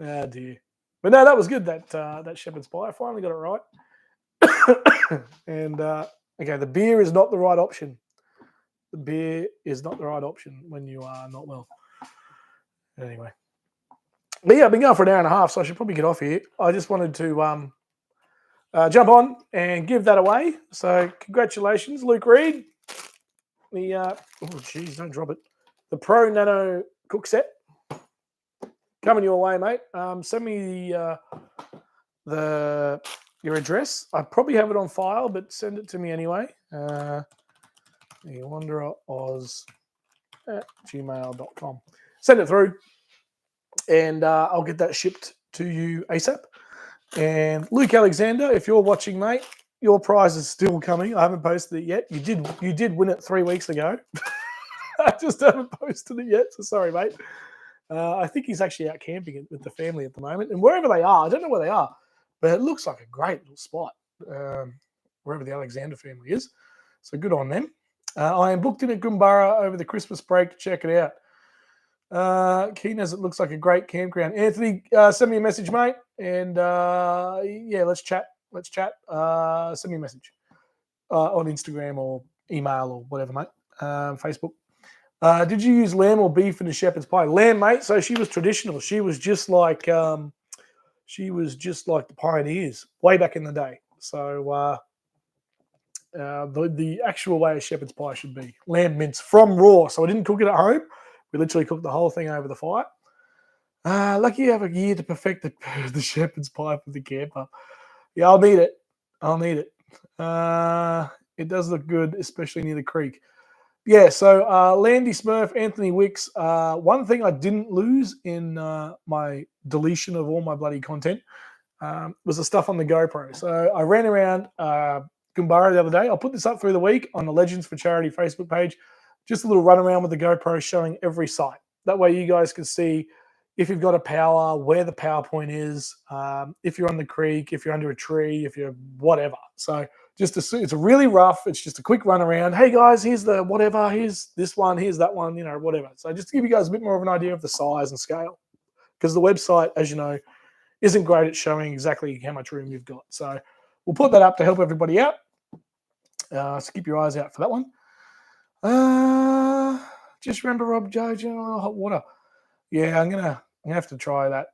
Oh dear. But no, that was good. That shepherd's pie. I finally got it right. And okay, the beer is not the right option. The beer is not the right option when you are not well. Anyway. But yeah, I've been going for an hour and a half, so I should probably get off here. I just wanted to jump on and give that away. So congratulations, Luke Reed. The don't drop it. The Pro Nano Cook Set. Coming your way, mate. Send me your address. I probably have it on file, but send it to me anyway. wandereroz@gmail.com. Send it through, and I'll get that shipped to you ASAP. And Luke Alexander, if you're watching, mate, your prize is still coming. I haven't posted it yet. You did win it 3 weeks ago. I just haven't posted it yet, so sorry, mate. I think he's actually out camping with the family at the moment, and wherever they are, I don't know where they are, but it looks like a great little spot wherever the Alexander family is. So good on them. I am booked in at Goombara over the Christmas break to check it out. Keen as it looks like a great campground. Anthony, send me a message, mate, and yeah, let's chat. Send me a message on Instagram or email or whatever, mate. Facebook. Did you use lamb or beef in the shepherd's pie? Lamb, mate. So she was traditional. She was just like the pioneers way back in the day. So the actual way a shepherd's pie should be lamb mince from raw. So I didn't cook it at home. We literally cooked the whole thing over the fire. Lucky you have a year to perfect the shepherd's pie for the camper. Yeah, I'll need it. It does look good, especially near the creek. Yeah, so Landy Smurf, Anthony Wicks. One thing I didn't lose in my deletion of all my bloody content was the stuff on the GoPro. So I ran around Goombara the other day. I'll put this up through the week on the Legends for Charity Facebook page. Just a little run around with the GoPro showing every site. That way you guys can see if you've got a power, where the power point is, if you're on the creek, if you're under a tree, if you're whatever. So it's really rough. It's just a quick run around. Hey guys, here's the whatever. Here's this one. Here's that one. Whatever. So just to give you guys a bit more of an idea of the size and scale, because the website, as you know, isn't great at showing exactly how much room you've got. So we'll put that up to help everybody out. So keep your eyes out for that one. Just remember Rob Jojo hot water. Yeah, I'm gonna have to try that.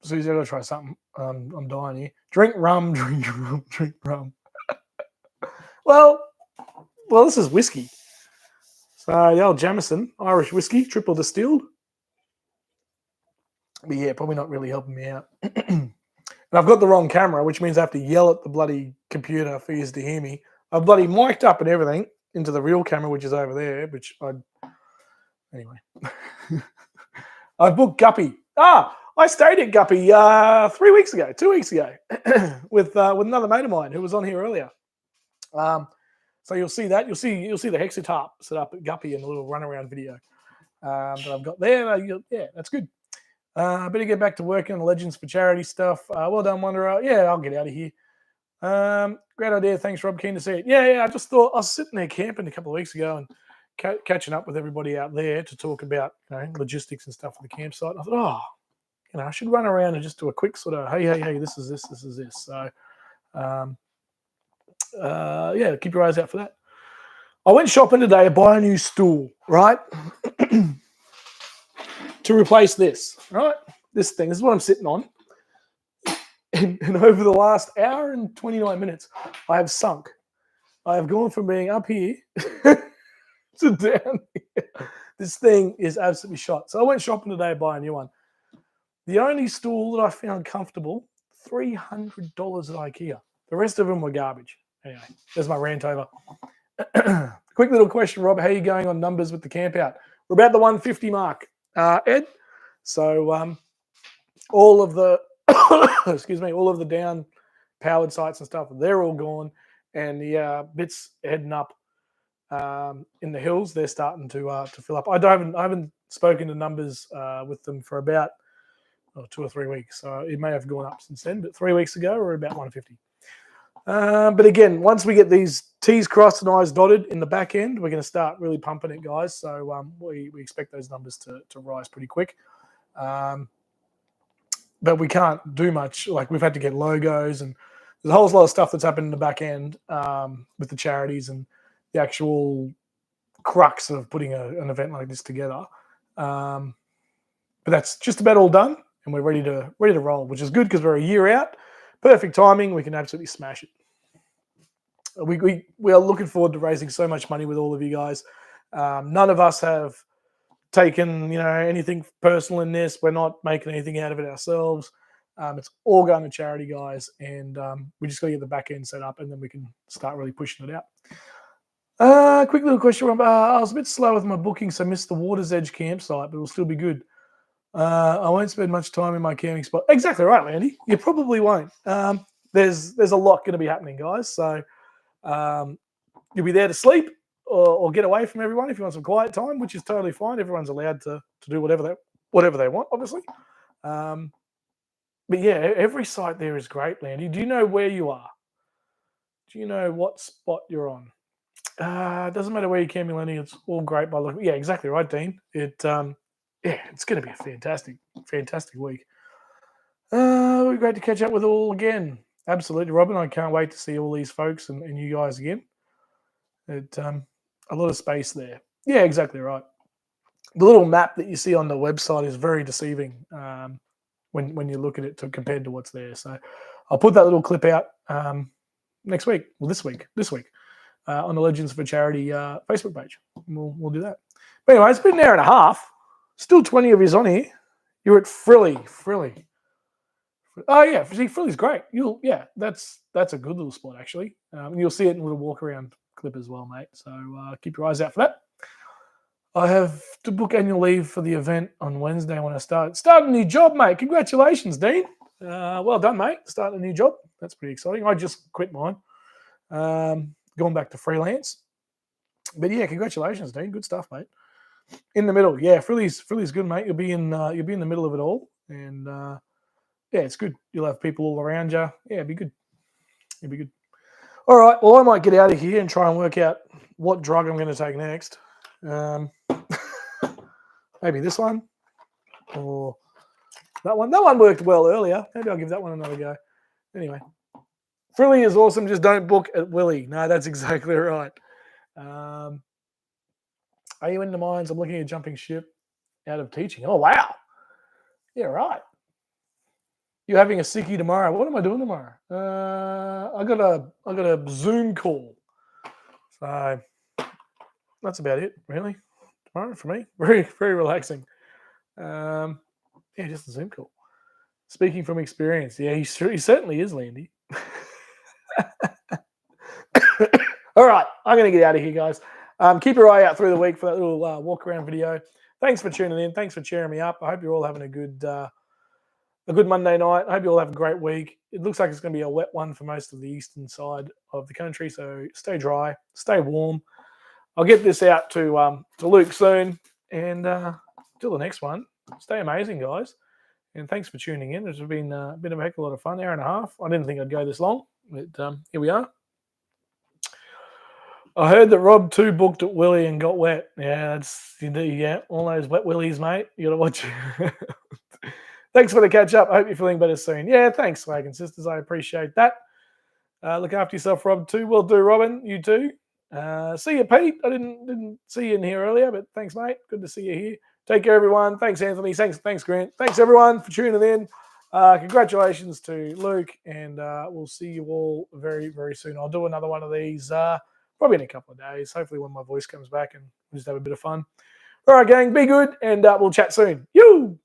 Susie, I gotta try something. I'm dying here. Drink rum. Well, this is whiskey. So the old Jameson, Irish whiskey, triple distilled. But yeah, probably not really helping me out. And I've got the wrong camera, which means I have to yell at the bloody computer for you to hear me. I've bloody mic'd up and everything into the real camera, which is over there, anyway. I've booked Guppy. I stayed at Guppy 2 weeks ago, with another mate of mine who was on here earlier. So you'll see that. You'll see the Hexatarp set up at Guppy in a little runaround video that I've got there. Yeah, that's good. Better get back to working on the Legends for Charity stuff. Well done, Wanderer. Yeah, I'll get out of here. Great idea. Thanks, Rob. Keen to see it. Yeah. I just thought I was sitting there camping a couple of weeks ago and catching up with everybody out there to talk about logistics and stuff for the campsite. And I thought, I should run around and just do a quick sort of hey, this is this. So, yeah, keep your eyes out for that. I went shopping today to buy a new stool, right? To replace this, right? This is what I'm sitting on. And over the last hour and 29 minutes, I have sunk. I have gone from being up here to down here. This thing is absolutely shot. So I went shopping today to buy a new one. The only stool that I found comfortable, $300 at IKEA. The rest of them were garbage. Anyway, there's my rant over. Quick little question, Rob. How are you going on numbers with the camp out? We're about the 150 mark, Ed. So all of the all of the down powered sites and stuff, they're all gone, and the bits heading up in the hills, they're starting to fill up. I haven't spoken to numbers with them for about 2 or 3 weeks, so it may have gone up since then. But 3 weeks ago, we're about 150. But again, once we get these T's crossed and I's dotted in the back end, we're going to start really pumping it, guys. So we expect those numbers to rise pretty quick. But we can't do much. Like, we've had to get logos, and there's a whole lot of stuff that's happened in the back end with the charities and the actual crux of putting an event like this together. But that's just about all done, and we're ready to roll, which is good because we're a year out. Perfect timing. We can absolutely smash it. We are looking forward to raising so much money with all of you guys. None of us have taken anything personal in this. We're not making anything out of it ourselves. It's all going to charity, guys, and we just got to get the back end set up, and then we can start really pushing it out. Quick little question. I was a bit slow with my booking, so I missed the Water's Edge campsite, but it'll still be good. I won't spend much time in my camping spot. Exactly right, Landy. You probably won't. There's a lot going to be happening, guys. So you'll be there to sleep or get away from everyone if you want some quiet time, which is totally fine. Everyone's allowed to do whatever they want, obviously. But yeah, every site there is great, Landy. Do you know where you are? Do you know what spot you're on? It doesn't matter where you're camping, Landy. It's all great by looking. Yeah, exactly right, Dean. It's going to be a fantastic week. It'll be great to catch up with all again. Absolutely, Robin. I can't wait to see all these folks and you guys again. A lot of space there. Yeah, exactly right. The little map that you see on the website is very deceiving when you look at it compared to what's there. So I'll put that little clip out next week. Well, this week on the Legends for Charity Facebook page. We'll do that. But anyway, it's been an hour and a half. Still 20 of yous on here. You're at Frilly. Oh yeah, see, Frilly's great. That's a good little spot actually. You'll see it in a little walk around clip as well, mate. So keep your eyes out for that. I have to book annual leave for the event on Wednesday when I start a new job, mate. Congratulations, Dean. Well done, mate. Starting a new job. That's pretty exciting. I just quit mine. Going back to freelance. But yeah, congratulations, Dean. Good stuff, mate. In the middle, yeah. Frilly's good, mate. You'll be in the middle of it all, and yeah, it's good. You'll have people all around you. Yeah, it'd be good. All right. Well, I might get out of here and try and work out what drug I'm going to take next. Maybe this one or that one. That one worked well earlier. Maybe I'll give that one another go. Anyway, Frilly is awesome. Just don't book at Willie. No, that's exactly right. Are you in the mines? I'm looking at jumping ship out of teaching. Oh, wow. Yeah, right. You're having a sickie tomorrow. What am I doing tomorrow? I got a Zoom call. So that's about it, really. Tomorrow for me. Very, very relaxing. Yeah, just a Zoom call. Speaking from experience. Yeah, he certainly is, Landy. All right, I'm going to get out of here, guys. Keep your eye out through the week for that little walk around video. Thanks for tuning in. Thanks for cheering me up. I hope you're all having a good Monday night. I hope you all have a great week. It looks like it's going to be a wet one for most of the eastern side of the country, so stay dry, stay warm. I'll get this out to Luke soon, and till the next one, stay amazing, guys. And thanks for tuning in. It's been a bit of a heck of a lot of fun, hour and a half. I didn't think I'd go this long, but here we are. I heard that Rob too booked at Willie and got wet. Yeah, all those wet willies, mate. You got to watch it. Thanks for the catch up. I hope you're feeling better soon. Yeah, thanks, Swag and Sisters. I appreciate that. Look after yourself, Rob, too. Will do, Robin. You too. See you, Pete. I didn't see you in here earlier, but thanks, mate. Good to see you here. Take care, everyone. Thanks, Anthony. Thanks, Grant. Thanks, everyone, for tuning in. Congratulations to Luke, and we'll see you all very, very soon. I'll do another one of these probably in a couple of days, hopefully when my voice comes back, and we'll just have a bit of fun. All right, gang, be good, and we'll chat soon. You.